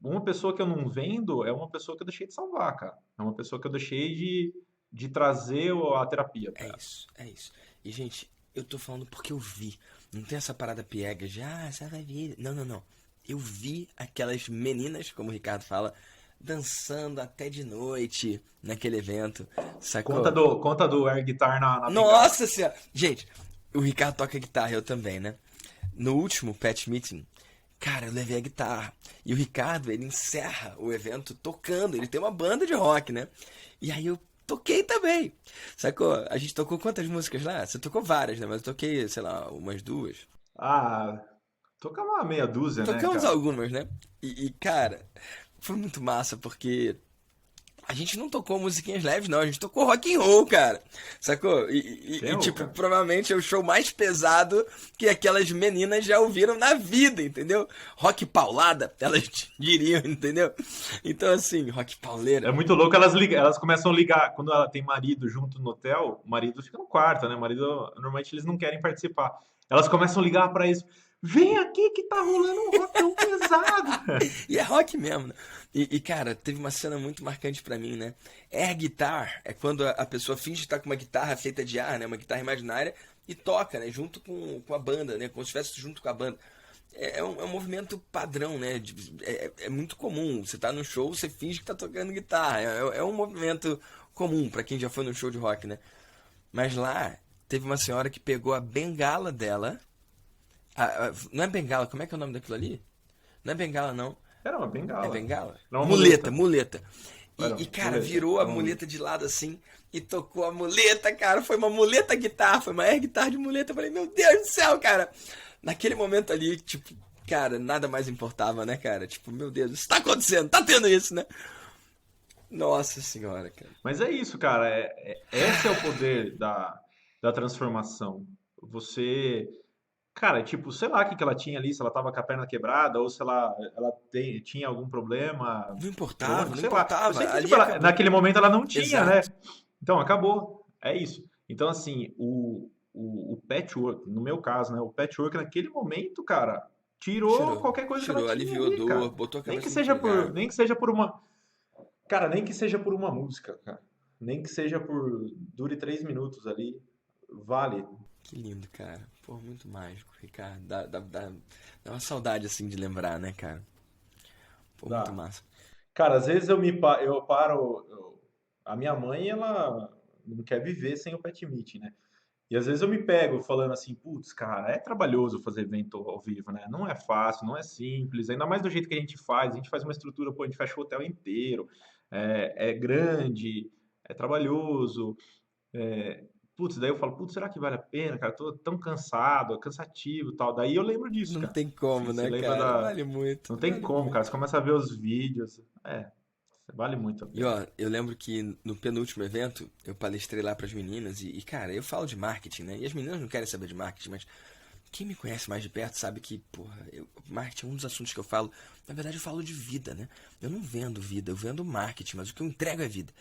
Uma pessoa que eu não vendo é uma pessoa que eu deixei de salvar, cara. É uma pessoa que eu deixei de trazer a terapia É para ela. isso, é isso. E, gente, eu tô falando porque eu vi. Não tem essa parada piega de, você vai ver. Não, não, não. Eu vi aquelas meninas, como o Ricardo fala, dançando até de noite naquele evento, sacou? Conta do air guitar na bengala. Nossa senhora! Gente, o Ricardo toca guitarra, eu também, né? No último Pet Meeting, cara, eu levei a guitarra. E o Ricardo, ele encerra o evento tocando. Ele tem uma banda de rock, né? E aí eu toquei também. Sacou? A gente tocou quantas músicas lá? Você tocou várias, né? Mas eu toquei, sei lá, umas duas. Ah, toca uma meia dúzia, né, Tocamos cara? algumas, né? Cara, foi muito massa porque a gente não tocou musiquinhas leves, não. A gente tocou rock and roll, cara. Sacou? Ferrou, Tipo, cara. provavelmente é o show mais pesado que aquelas meninas já ouviram na vida, entendeu? Rock paulada, elas diriam, entendeu? Então, assim, rock pauleira. É muito louco, elas começam a ligar. Quando ela tem marido junto no hotel, o marido fica no quarto, né? O marido, normalmente eles não querem participar. Elas começam a ligar pra isso. Vem aqui que tá rolando um rockão pesado. E é rock mesmo, né? Cara, teve uma cena muito marcante pra mim, né? Air guitar é quando a pessoa finge estar com uma guitarra feita de ar, né? Uma guitarra imaginária e toca, né? Junto com a banda, né? Como se estivesse junto com a banda. É um movimento padrão, né? É muito comum. Você tá no show, você finge que tá tocando guitarra. É um movimento comum pra quem já foi no show de rock, né? Mas lá, teve uma senhora que pegou a bengala dela. Não é bengala, como é que é o nome daquilo ali? Não é bengala, não. Era uma É bengala. bengala? Era uma Muleta, muleta. muleta. Era Cara, muleta. virou a Era uma muleta muleta. de lado assim e tocou a muleta, cara. Foi uma muleta guitarra, foi uma air guitarra de muleta. Eu falei, meu Deus do céu, cara. Naquele momento ali, tipo, cara, nada mais importava, né, cara? Tipo, meu Deus, isso tá acontecendo, tá tendo isso, né? Nossa senhora, cara. Mas é isso, cara. Esse é o poder da transformação. Você Cara, tipo, sei lá o que que ela tinha ali, se ela tava com a perna quebrada ou se ela tinha algum problema Não importava, crônico, não sei lá. Eu importava. sei que, Ali tipo, acabou. naquele momento ela não tinha, né? Exato. Então, acabou. É isso. Então, assim, o patchwork, no meu caso, né? O patchwork naquele momento, cara, tirou Tirou. qualquer coisa que ela Tirou, tinha aliviou a ali, dor, cara. botou a Nem que cabeça no seja por, lugar. nem que seja por uma, cara, nem que seja por uma música, cara. Nem que seja por, dure 3 minutos ali, vale. Que lindo, cara. Pô, muito mágico, Ricardo. Dá uma saudade, assim, de lembrar, né, cara? Pô, muito Dá. massa. Cara, às vezes eu paro. A minha mãe, ela não quer viver sem o pet meet, né? E às vezes eu me pego falando assim, putz, cara, é trabalhoso fazer evento ao vivo, né? Não é fácil, não é simples, ainda mais do jeito que a gente faz uma estrutura, pô, a gente fecha o hotel inteiro, é grande, é trabalhoso, putz, daí eu falo, putz, será que vale a pena, cara? Eu tô tão cansado, é cansativo e tal. Daí eu lembro disso, Não cara. tem como, Você né, lembra cara? da. Vale muito, Não tem vale como, cara. muito. Você começa a ver os vídeos. Vale muito a E pena. ó, eu lembro que no penúltimo evento eu palestrei lá pras meninas cara, eu falo de marketing, né? E as meninas não querem saber de marketing, mas quem me conhece mais de perto sabe que, porra, marketing é um dos assuntos que eu falo. Na verdade, eu falo de vida, né? Eu não vendo vida, eu vendo marketing, mas o que eu entrego é vida.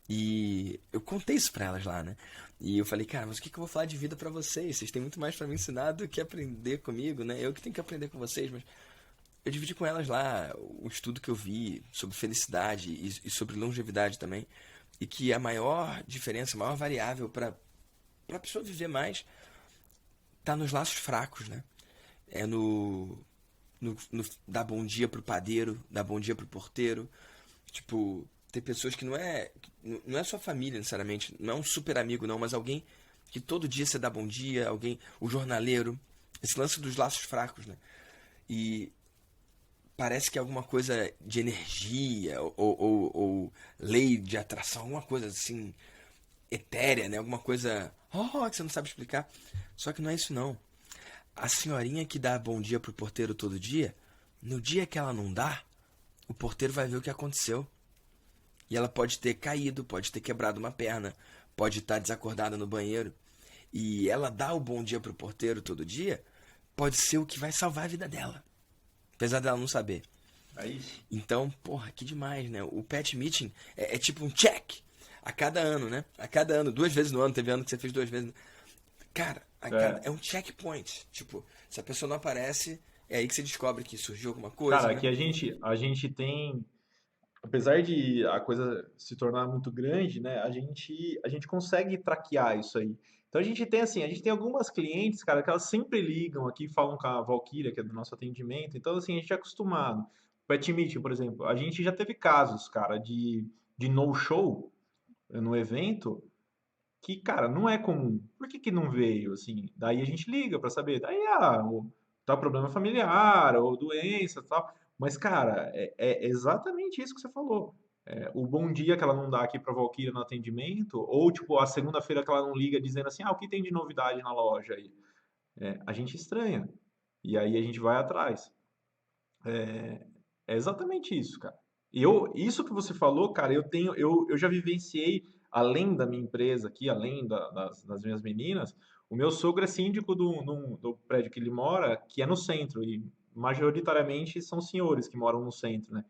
E eu contei isso pra elas lá, né? E eu falei, cara, mas o que que eu vou falar de vida pra vocês? Vocês têm muito mais pra me ensinar do que aprender comigo, né? Eu que tenho que aprender com vocês, mas eu dividi com elas lá o estudo que eu vi sobre felicidade e sobre longevidade também. E que a maior diferença, a maior variável para a pessoa viver mais tá nos laços fracos, né? É no dar bom dia pro padeiro, dar bom dia pro porteiro. Tipo, ter pessoas que não é sua família necessariamente, não é um super amigo não, mas alguém que todo dia você dá bom dia, alguém, o jornaleiro, esse lance dos laços fracos, né? E parece que é alguma coisa de energia ou lei de atração, alguma coisa assim etérea, né? Alguma coisa que você não sabe explicar. Só que não é isso não. A senhorinha que dá bom dia pro porteiro todo dia, no dia que ela não dá, o porteiro vai ver o que aconteceu. E ela pode ter caído, pode ter quebrado uma perna, pode estar desacordada no banheiro. E ela dá o bom dia pro porteiro todo dia, pode ser o que vai salvar a vida dela. Apesar dela não saber. É isso. Então, porra, que demais, né? O pet meeting é tipo um check a cada ano, né? A cada ano, 2 vezes no ano, teve ano que você fez 2 vezes. Cara, É. é um checkpoint. Tipo, se a pessoa não aparece, é aí que você descobre que surgiu alguma coisa, Cara, né? aqui a gente tem, apesar de a coisa se tornar muito grande, né? A gente consegue traquear isso aí. Então a gente tem assim, a gente tem algumas clientes, cara, que elas sempre ligam aqui, falam com a Valkyria, que é do nosso atendimento. Então assim, a gente é acostumado. Pet Meeting, por exemplo, a gente já teve casos, cara, de no-show no evento que, cara, não é comum. Por que que não veio, assim? Daí a gente liga pra saber. Daí, tá problema familiar ou doença, e tal. Mas, cara, é exatamente isso que você falou. O bom dia que ela não dá aqui pra Valkyria no atendimento, ou, tipo, a segunda-feira que ela não liga dizendo assim, o que tem de novidade na loja aí? A gente estranha. E aí a gente vai atrás. É exatamente isso, cara. Isso que você falou, cara, eu já vivenciei, além da minha empresa aqui, além das minhas meninas, o meu sogro é síndico do prédio que ele mora, que é no centro, e majoritariamente são senhores que moram no centro, né?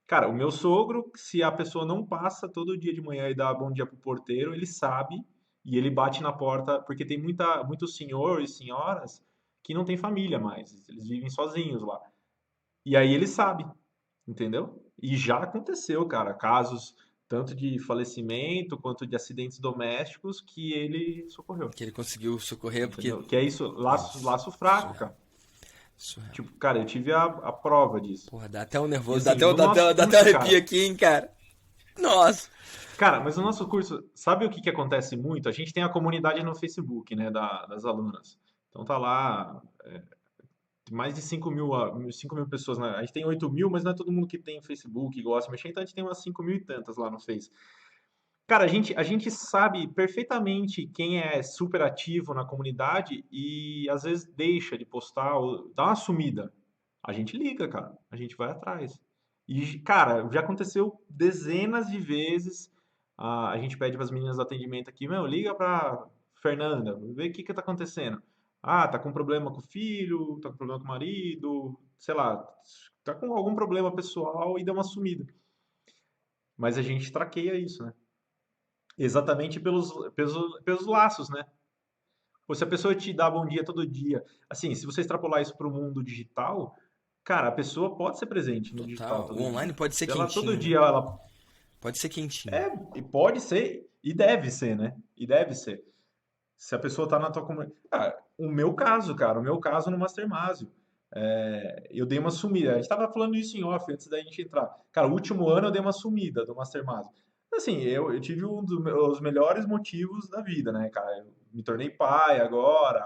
Cara, o meu sogro, se a pessoa não passa todo dia de manhã e dá bom dia pro porteiro, ele sabe e ele bate na porta, porque tem muitos senhores e senhoras que não têm família mais, eles vivem sozinhos lá. E aí ele sabe. Entendeu? E já aconteceu, cara, casos tanto de falecimento quanto de acidentes domésticos que ele socorreu, Que ele conseguiu socorrer porque. entendeu? Que é isso, laço, Nossa, laço fraco, surreal. cara. Surreal. Tipo, cara, eu tive a prova disso. Porra, dá até um E nervoso, assim, no nosso dá até um curso, arrepio cara, aqui, hein, cara. Nossa. cara, mas no nosso curso, sabe o que que acontece muito? A gente tem a comunidade no Facebook, né, das alunas. Então tá lá, mais de 5.000 pessoas, né? A gente tem 8.000, mas não é todo mundo que tem Facebook e gosta de mexer, então a gente tem umas 5.000 e tantas lá no Face. Cara, a gente sabe perfeitamente quem é super ativo na comunidade e às vezes deixa de postar ou dá uma sumida. A gente liga, cara. A gente vai atrás. E, cara, já aconteceu dezenas de vezes. A gente pede para as meninas do atendimento aqui, meu, liga pra Fernanda, vê o que que tá acontecendo. Ah, tá com problema com o filho, tá com problema com o marido, sei lá, tá com algum problema pessoal e deu uma sumida. Mas a gente traqueia isso, né? Exatamente pelos laços, né? Pô, se a pessoa te dá bom dia todo dia, assim, se você extrapolar isso para o mundo digital, cara, a pessoa pode ser presente no digital Total. O todo online dia. pode ser Se ela todo quentinho, né? dia ela Pode ser quentinho. é e pode ser e deve ser, né? E deve ser. Se a pessoa tá na tua comunidade, o meu caso, cara, o meu caso no Mastermásio, eu dei uma sumida. A gente tava falando isso em off antes da gente entrar. Cara, o último ano eu dei uma sumida do Mastermásio. Assim, eu tive um dos meus melhores motivos da vida, né, cara? Eu me tornei pai agora,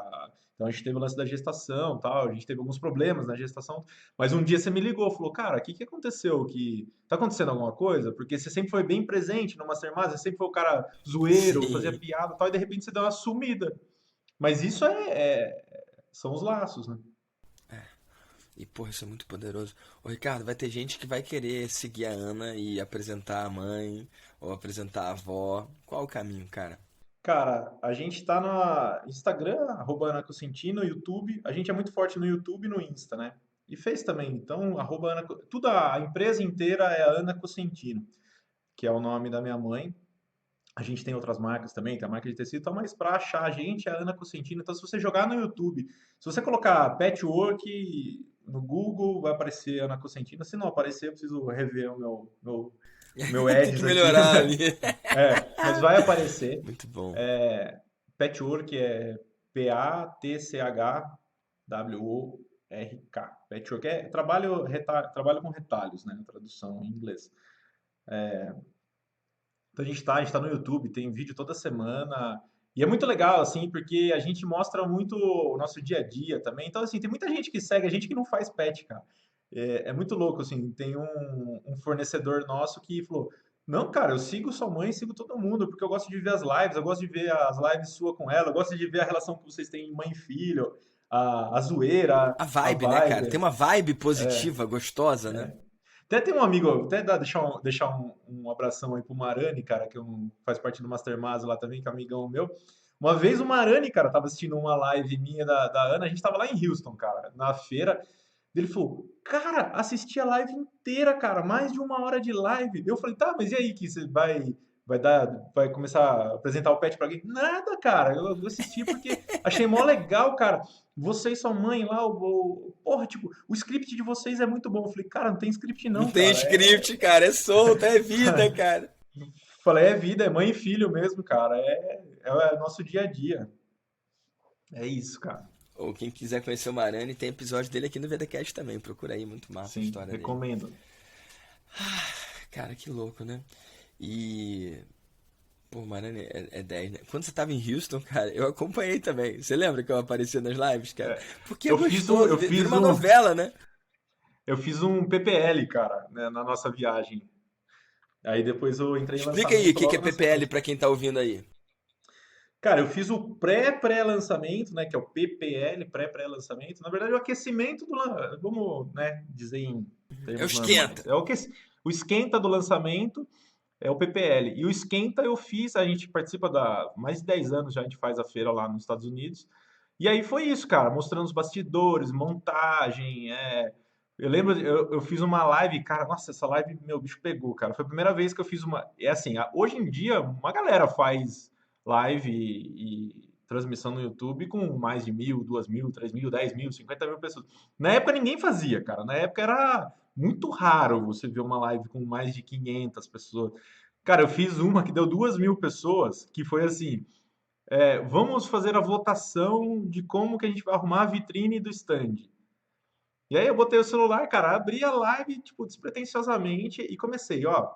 então a gente teve o lance da gestação, tal, a gente teve alguns problemas na gestação, mas um dia você me ligou, falou, cara, o que que aconteceu? Que tá acontecendo alguma coisa? Porque você sempre foi bem presente no Mastermind, você sempre foi o cara zoeiro, fazia Sim. piada, e tal, e de repente você deu uma sumida. Mas isso são os laços, né? E, porra, isso é muito poderoso. Ô, Ricardo, vai ter gente que vai querer seguir a Ana e apresentar a mãe ou apresentar a avó. Qual o caminho, cara? Cara, a gente tá no Instagram, @Ana Cosentino, YouTube. A gente é muito forte no YouTube e no Insta, né? E fez também. Então, tudo a empresa inteira é a Ana Cosentino, que é o nome da minha mãe. A gente tem outras marcas também, tem a marca de tecido, e tal, mas para achar a gente é a Ana Cosentino. Então, se você jogar no YouTube, se você colocar patchwork no Google, vai aparecer Ana Cosentino. Se não aparecer, eu preciso rever o meu Tem que ads aqui, melhorar né? ali. Mas vai aparecer. Muito bom. Patchwork é Patchwork. Patchwork trabalho com retalhos, né? Tradução em inglês. Então a gente tá no YouTube, tem vídeo toda semana. E é muito legal, assim, porque a gente mostra muito o nosso dia a dia também. Então, assim, tem muita gente que segue a gente que não faz pet, cara. É muito louco, assim. Tem um fornecedor nosso que falou: Não, cara, eu sigo sua mãe, sigo todo mundo, porque eu gosto de ver as lives, eu gosto de ver as lives sua com ela, eu gosto de ver a relação que vocês têm mãe e filho, a zoeira, A a vibe, né, cara? Tem vibe. uma vibe positiva, gostosa, né? Até tem um amigo, deixar um abração aí pro Marani, cara, que faz parte do Mastermind lá também, que é um amigão meu. Uma vez o Marani, cara, tava assistindo uma live minha da Ana, a gente tava lá em Houston, cara, na feira. Ele falou, cara, assisti a live inteira, cara, mais de 1 hora de live. Eu falei, tá, mas e aí que você vai começar a apresentar o pet pra alguém? Nada, cara, eu assisti porque achei mó legal, cara. Vocês são mãe lá, porra, tipo, o script de vocês é muito bom. Eu falei, cara, não tem script Não não, tem cara. script, cara. É solto, é vida, cara. Falei, é vida, é mãe e filho mesmo, cara. É nosso dia a dia. É isso, cara. Ou quem quiser conhecer o Marani, tem episódio dele aqui no VDCast também. Procura aí, muito massa a Sim, história dele. recomendo. Cara, que louco, né? E. Pô, Marani é 10, né? Quando você tava em Houston, cara, eu acompanhei também. Você lembra que eu aparecia nas lives, cara? Porque é Eu fiz um, gostoso, eu vira fiz uma um, novela, né? eu fiz um PPL, cara, né, na nossa viagem. Aí depois eu entrei em Explica aí o lançamento que é logo na PPL sequência. pra quem tá ouvindo aí. Cara, eu fiz o pré-lançamento, né, que é o PPL, pré-lançamento. Na verdade, o aquecimento vamos, né, dizer em É o termos esquenta. normais. O esquenta do lançamento é o PPL. E o esquenta eu fiz, a gente participa mais de 10 anos já a gente faz a feira lá nos Estados Unidos. E aí foi isso, cara, mostrando os bastidores, montagem, eu lembro, eu fiz uma live, cara, nossa, essa live, meu, bicho pegou, cara. Foi a primeira vez que eu fiz uma. É assim, hoje em dia, uma galera faz live e transmissão no YouTube com mais de 1.000, 2.000, 3.000, 10.000, 50.000 pessoas. Na época ninguém fazia, cara. Na época era muito raro você ver uma live com mais de 500 pessoas. Cara, eu fiz uma que deu 2.000 pessoas, que foi assim: vamos fazer a votação de como que a gente vai arrumar a vitrine do stand. E aí eu botei o celular, cara, abri a live, tipo, despretensiosamente e comecei, ó,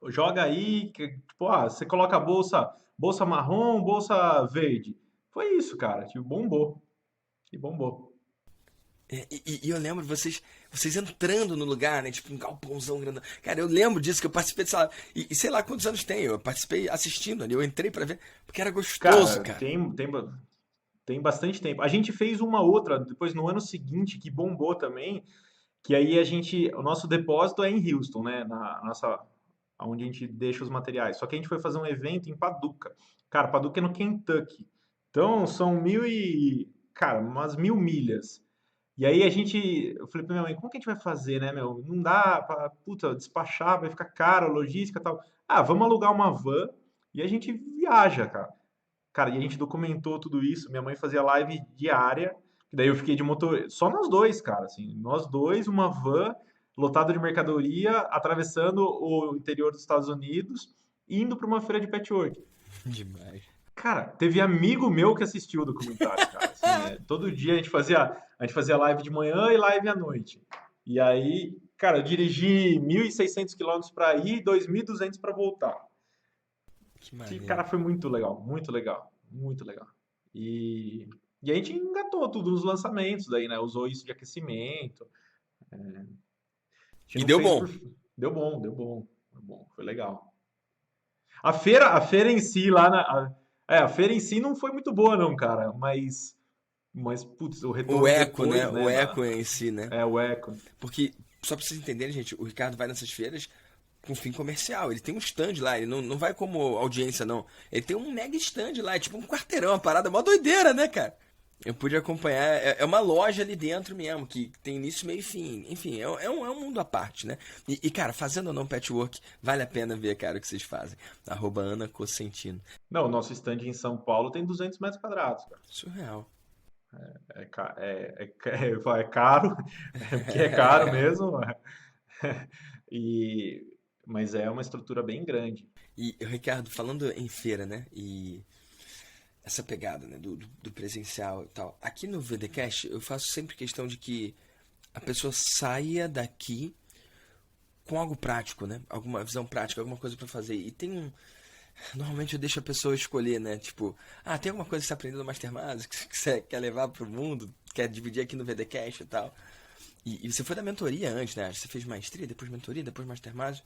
joga aí, tipo, você coloca a bolsa marrom, bolsa verde. Foi isso, cara, tipo, bombou. E bombou. E eu lembro de vocês entrando no lugar, né? Tipo, um galpãozão grandão. Cara, eu lembro disso, que eu participei dessa. E sei lá quantos anos tem. Eu participei assistindo ali. Eu entrei pra ver, porque era gostoso, Cara, cara. tem bastante tempo. A gente fez uma outra, depois no ano seguinte, que bombou também, que aí o nosso depósito é em Houston, né, onde a gente deixa os materiais. Só que a gente foi fazer um evento em Paducah. Cara, Paducah é no Kentucky. Então, são 1.000 cara, umas 1.000 milhas. E aí eu falei pra minha mãe, como que a gente vai fazer, né, meu? Não dá pra, puta, despachar, vai ficar caro, logística e tal. Ah, vamos alugar uma van e a gente viaja, cara. Cara, e a gente documentou tudo isso. Minha mãe fazia live diária, e daí eu fiquei de motor, só nós dois, cara, assim, nós dois, uma van lotada de mercadoria, atravessando o interior dos Estados Unidos, indo para uma feira de patchwork. Demais. Cara, teve amigo meu que assistiu o documentário, cara. Assim, todo dia a gente fazia live de manhã e live à noite. E aí, cara, eu dirigi 1.600 quilômetros para ir e 2.200 para voltar. Que Que, maneiro. cara, foi muito legal, muito legal, muito legal. E, e a gente engatou tudo nos lançamentos daí, né? Usou isso de aquecimento. A gente E não deu fez bom. por. Deu bom, deu bom, deu bom, foi legal. A feira em si lá a feira em si não foi muito boa não, cara, mas putz, o O retorno eco, né? depois, O né, eco em si, né? o eco. Porque, só pra vocês entenderem, gente, o Ricardo vai nessas feiras com fim comercial. Ele tem um stand lá, ele não vai como audiência, não. Ele tem um mega stand lá, é tipo um quarteirão, uma parada mó doideira, né, cara? Eu pude acompanhar, é uma loja ali dentro mesmo, que tem início, meio e fim. Enfim, é um mundo à parte, né? Cara, fazendo ou não patchwork, vale a pena ver, cara, o que vocês fazem. Ana Cosentino. Não, o nosso stand em São Paulo tem 200 metros quadrados, cara. Surreal. É caro, porque é caro mesmo, e, mas é uma estrutura bem grande. E, Ricardo, falando em feira, né? E essa pegada, né? Do presencial e tal. Aqui no VDcast, eu faço sempre questão de que a pessoa saia daqui com algo prático, né? Alguma visão prática, alguma coisa pra fazer. E tem um. Normalmente eu deixo a pessoa escolher, né? Tipo, tem alguma coisa que você aprendeu no Mastermind que você quer levar pro mundo, quer dividir aqui no VDcast e tal. E você foi da mentoria antes, né? Você fez maestria, depois mentoria, depois Mastermind.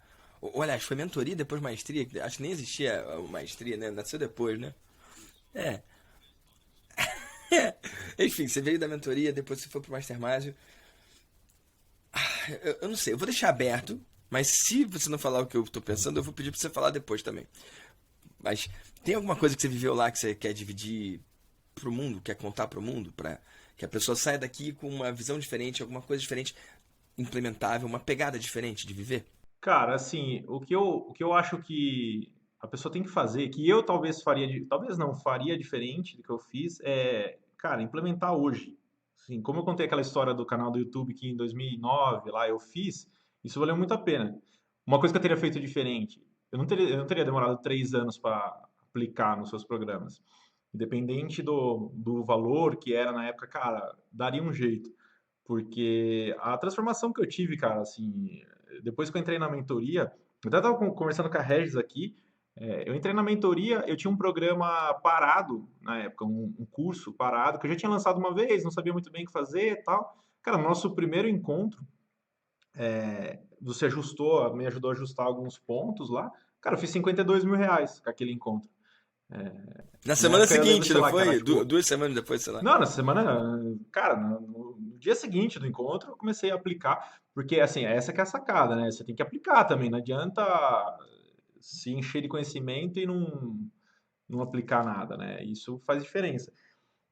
Aliás, foi mentoria, depois maestria. Acho que nem existia a maestria, né? Nasceu depois, né? É. Enfim, você veio da mentoria, depois você foi pro Mastermind. Eu não sei, eu vou deixar aberto, mas se você não falar o que eu tô pensando, eu vou pedir pra você falar depois também. Mas tem alguma coisa que você viveu lá que você quer dividir pro mundo, quer contar pro mundo, pra que a pessoa saia daqui com uma visão diferente, alguma coisa diferente, implementável, uma pegada diferente de viver? Cara, assim, o que eu acho que a pessoa tem que fazer, que eu talvez faria, talvez não, faria diferente do que eu fiz, cara, implementar hoje. Assim, como eu contei aquela história do canal do YouTube que em 2009 lá eu fiz, isso valeu muito a pena. Uma coisa que eu teria feito diferente, eu não teria demorado 3 anos para aplicar nos seus programas. Independente do valor que era na época, cara, daria um jeito. Porque a transformação que eu tive, cara, assim, depois que eu entrei na mentoria, eu até estava conversando com a Regis aqui, eu entrei na mentoria, eu tinha um programa parado na época, um curso parado, que eu já tinha lançado uma vez, não sabia muito bem o que fazer e tal. Cara, no nosso primeiro encontro, você me ajudou a ajustar alguns pontos lá. Cara, eu fiz R$ 52.000 com aquele encontro. Na Na semana época eu lembro, seguinte, sei não lá, que era foi? tipo. 2 semanas depois, sei lá. Não, na semana, cara, no dia seguinte do encontro eu comecei a aplicar, porque assim, essa que é a sacada, né? Você tem que aplicar também, não adianta se encher de conhecimento e não aplicar nada, né? Isso faz diferença.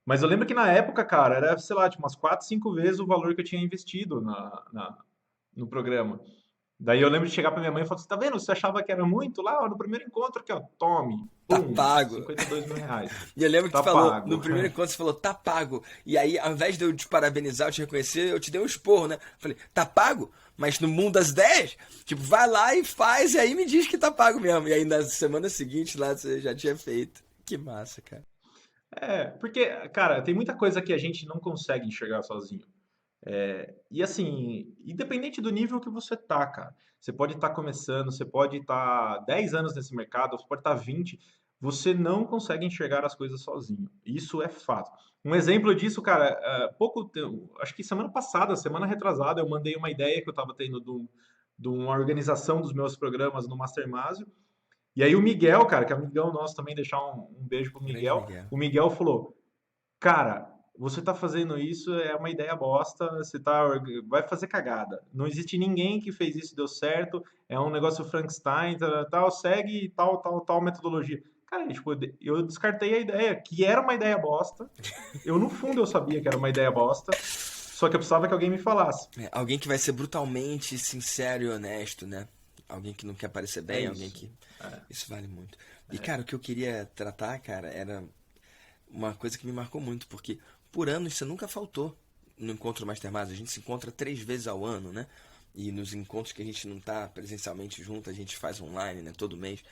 Mas eu lembro que na época, cara, era, sei lá, tipo, umas 4, 5 vezes o valor que eu tinha investido no programa. Daí eu lembro de chegar pra minha mãe e falar assim, tá vendo? Você achava que era muito lá, ó, no primeiro encontro aqui, ó, tome, Tá pum, pago. R$ 52.000. E eu lembro que tu Tá falou, no pago. primeiro encontro você falou, tá pago. E aí, ao invés de eu te parabenizar, eu te reconhecer, eu te dei um esporro, né? Falei, tá pago? Mas no mundo das 10, tipo, vai lá e faz, e aí me diz que tá pago mesmo. E aí na semana seguinte lá você já tinha feito. Que massa, cara. Porque, cara, tem muita coisa que a gente não consegue enxergar sozinho. E assim, independente do nível que você tá, cara, você pode estar começando, você pode estar 10 anos nesse mercado, você pode estar 20, você não consegue enxergar as coisas sozinho. Isso é fato. Um exemplo disso, cara, acho que semana passada, semana retrasada, eu mandei uma ideia que eu estava tendo de uma organização dos meus programas no Mastermásio. E aí o Miguel, cara, que é amigão nosso também, deixar um beijo pro Grande Miguel. Miguel. O Miguel falou: cara, você tá fazendo isso, é uma ideia bosta, vai fazer cagada. Não existe ninguém que fez isso e deu certo, é um negócio Frankenstein, tal, tal, segue tal, tal, tal metodologia. Cara, tipo, eu descartei a ideia, que era uma ideia bosta. Eu, no fundo, eu sabia que era uma ideia bosta, só que eu precisava que alguém me falasse. Alguém que vai ser brutalmente sincero e honesto, né? Alguém que não quer parecer É bem, alguém isso. que. É, Isso vale muito. E, cara, o que eu queria tratar, cara, era uma coisa que me marcou muito, porque por anos você nunca faltou no encontro Mastermind. A gente se encontra 3 vezes ao ano, né? E nos encontros que a gente não tá presencialmente junto, a gente faz online, né? Todo mês.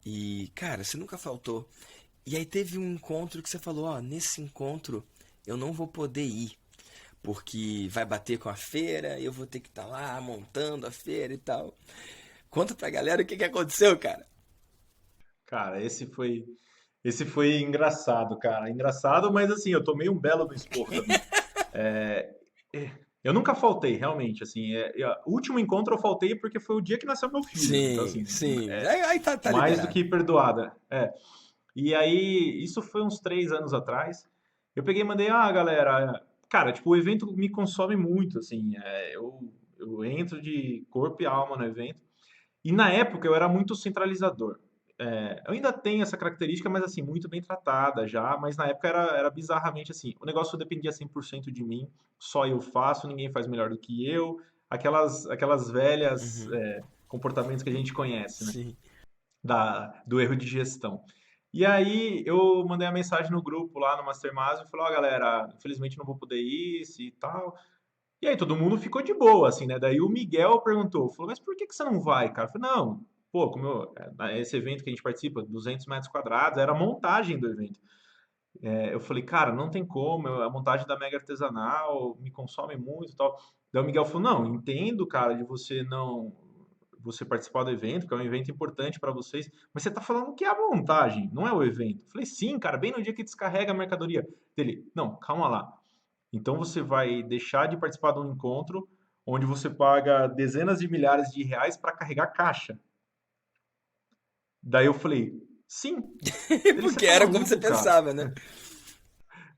E, cara, você nunca faltou. E aí teve um encontro que você falou, ó, nesse encontro eu não vou poder ir, porque vai bater com a feira, eu vou ter que estar lá montando a feira e tal. Conta pra galera o que aconteceu, cara. cara, esse foi engraçado, cara. Engraçado, mas assim, eu tomei um belo do esporro também. Eu nunca faltei, realmente, assim, o último encontro eu faltei porque foi o dia que nasceu meu filho. Então, Sim, assim, sim. é Aí tá mais do liberado. que perdoada. É. E aí, isso foi uns 3 anos atrás. Eu peguei e mandei, galera, cara, tipo, o evento me consome muito, assim, eu entro de corpo e alma no evento. E na época eu era muito centralizador. Eu ainda tenho essa característica, mas assim, muito bem tratada já, mas na época era bizarramente assim, o negócio dependia 100% de mim, só eu faço, ninguém faz melhor do que eu, aquelas velhas Uhum. comportamentos que a gente conhece, né? Sim. Do erro de gestão. E aí eu mandei a mensagem no grupo lá no Mastermind e falei, ó, galera, infelizmente não vou poder ir e tal. E aí todo mundo ficou de boa, assim, né? Daí o Miguel perguntou, falou, mas por que que você não vai, cara? Eu falei, não, pô, esse evento que a gente participa, 200 metros quadrados, era a montagem do evento. Eu falei, cara, não tem como, a montagem da mega artesanal me consome muito e tal. Daí o Miguel falou, não, entendo, cara, de você participar do evento, que é um evento importante para vocês, mas você tá falando que é a montagem, não é o evento. Eu falei, sim, cara, bem no dia que descarrega a mercadoria dele. Não, calma lá. Então você vai deixar de participar de um encontro onde você paga dezenas de milhares de reais para carregar caixa. Daí eu falei, sim. Ele, você Porque tá era como você maluco, cara? pensava, né?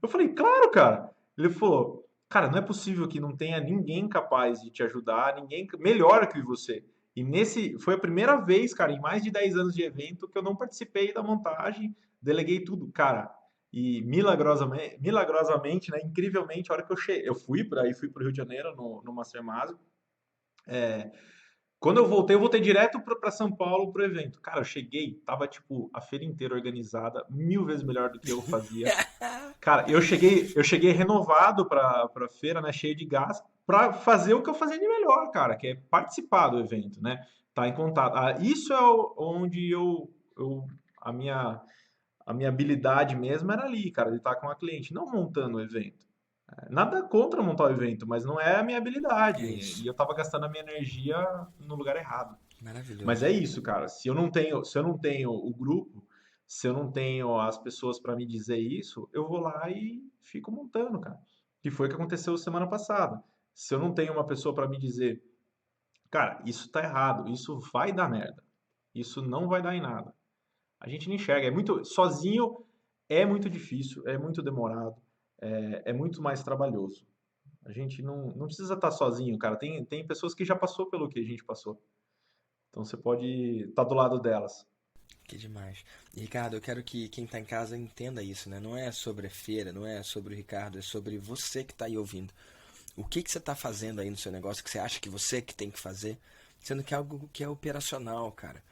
Eu falei, claro, cara. Ele falou, cara, não é possível que não tenha ninguém capaz de te ajudar, ninguém melhor que você. E nesse foi a primeira vez, cara, em mais de 10 anos de evento que eu não participei da montagem, deleguei tudo, cara. E milagrosamente, né, incrivelmente, a hora que eu fui para aí, fui para o Rio de Janeiro no Mastermind. Quando eu voltei direto para São Paulo pro evento. Cara, eu cheguei, tava tipo a feira inteira organizada, 1000 vezes melhor do que eu fazia. Cara, eu cheguei renovado pra feira, né, cheio de gás, pra fazer o que eu fazia de melhor, cara, que é participar do evento, né? Tá em contato. Isso é onde eu a minha a minha habilidade mesmo era ali, cara, de estar com a cliente, não montando o evento. Nada contra montar o evento, mas não é a minha habilidade. É E isso. eu tava gastando a minha energia no lugar errado. Mas Maravilhoso. é isso, cara. Se eu não tenho o grupo, se eu não tenho as pessoas para me dizer isso, eu vou lá e fico montando, cara. Que foi o que aconteceu semana passada. Se eu não tenho uma pessoa para me dizer, cara, isso tá errado, isso vai dar merda, isso não vai dar em nada. A gente não enxerga. Sozinho é muito difícil, é muito demorado, é muito mais trabalhoso. A gente não precisa estar sozinho, cara. Tem pessoas que já passou pelo que a gente passou. Então você pode estar do lado delas. Que demais. E, Ricardo, eu quero que quem tá em casa entenda isso, né? Não é sobre a feira, não é sobre o Ricardo, é sobre você que tá aí ouvindo. O que você tá fazendo aí no seu negócio que você acha que você que tem que fazer, sendo que é algo que é operacional, cara.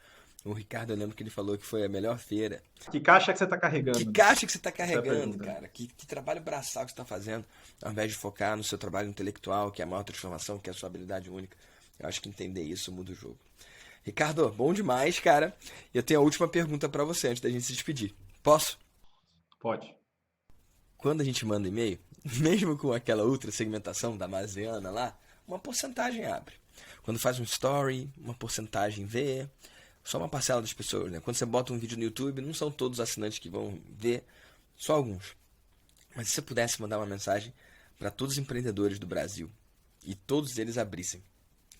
O Ricardo, eu lembro que ele falou que foi a melhor feira. Que caixa que você está Que carregando? caixa que você está Essa é a carregando, pergunta. cara? Que trabalho braçal que você está fazendo, ao invés de focar no seu trabalho intelectual, que é a maior transformação, que é a sua habilidade única. Eu acho que entender isso muda o jogo. Ricardo, bom demais, cara. Eu tenho a última pergunta para você antes da gente se despedir. Posso? Pode. Quando a gente manda e-mail, mesmo com aquela outra segmentação da Maziana lá, uma porcentagem abre. Quando faz um story, uma porcentagem vê. Só uma parcela das pessoas, né? Quando você bota um vídeo no YouTube, não são todos os assinantes que vão ver, só alguns. Mas se você pudesse mandar uma mensagem para todos os empreendedores do Brasil e todos eles abrissem,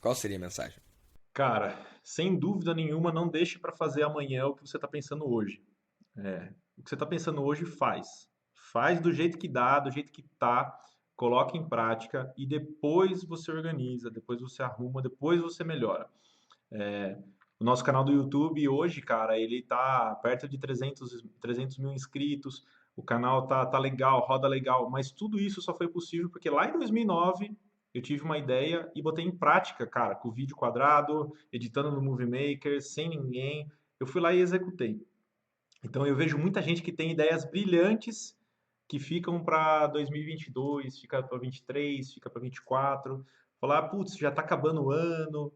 qual seria a mensagem? Cara, sem dúvida nenhuma, não deixe para fazer amanhã o que você está pensando hoje. O que você está pensando hoje, faz. Faz do jeito que dá, do jeito que tá, coloca em prática e depois você organiza, depois você arruma, depois você melhora. O nosso canal do YouTube hoje, cara, ele tá perto de 300 mil inscritos. O canal tá legal, roda legal. Mas tudo isso só foi possível porque lá em 2009 eu tive uma ideia e botei em prática, cara, com o vídeo quadrado, editando no Movie Maker, sem ninguém. Eu fui lá e executei. Então eu vejo muita gente que tem ideias brilhantes que ficam para 2022, fica para 23, fica para 24. Falar, putz, já está acabando o ano.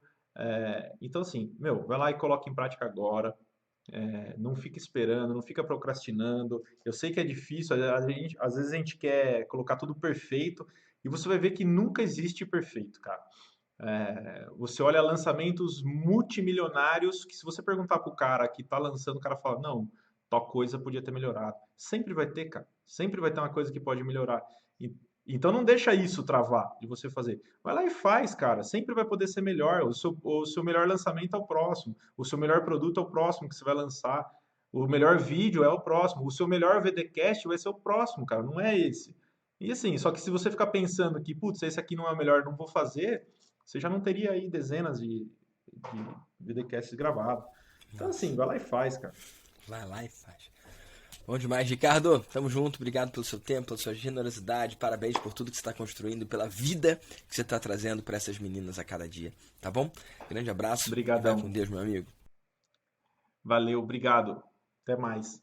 Então, assim, meu, vai lá e coloca em prática agora. Não fica esperando, não fica procrastinando. Eu sei que é difícil, às vezes a gente quer colocar tudo perfeito e você vai ver que nunca existe perfeito, cara. Você olha lançamentos multimilionários que se você perguntar pro cara que tá lançando, o cara fala, não, tal coisa podia ter melhorado. Sempre vai ter, cara. Sempre vai ter uma coisa que pode melhorar. E- então não deixa isso travar de você fazer. Vai lá e faz, cara. Sempre vai poder ser melhor. O seu melhor lançamento é o próximo. O seu melhor produto é o próximo que você vai lançar. O melhor vídeo é o próximo. O seu melhor VDcast vai ser o próximo, cara. Não é esse. E assim, só que se você ficar pensando que, putz, esse aqui não é o melhor, não vou fazer, você já não teria aí dezenas de videocasts gravados. Então, assim, Nossa, vai lá e faz, cara. vai lá e faz. Bom demais, Ricardo. Tamo junto. Obrigado pelo seu tempo, pela sua generosidade. Parabéns por tudo que você está construindo, pela vida que você está trazendo para essas meninas a cada dia. Tá bom? Grande abraço e vai com Obrigadão. Deus, meu amigo. Valeu, obrigado. Até mais.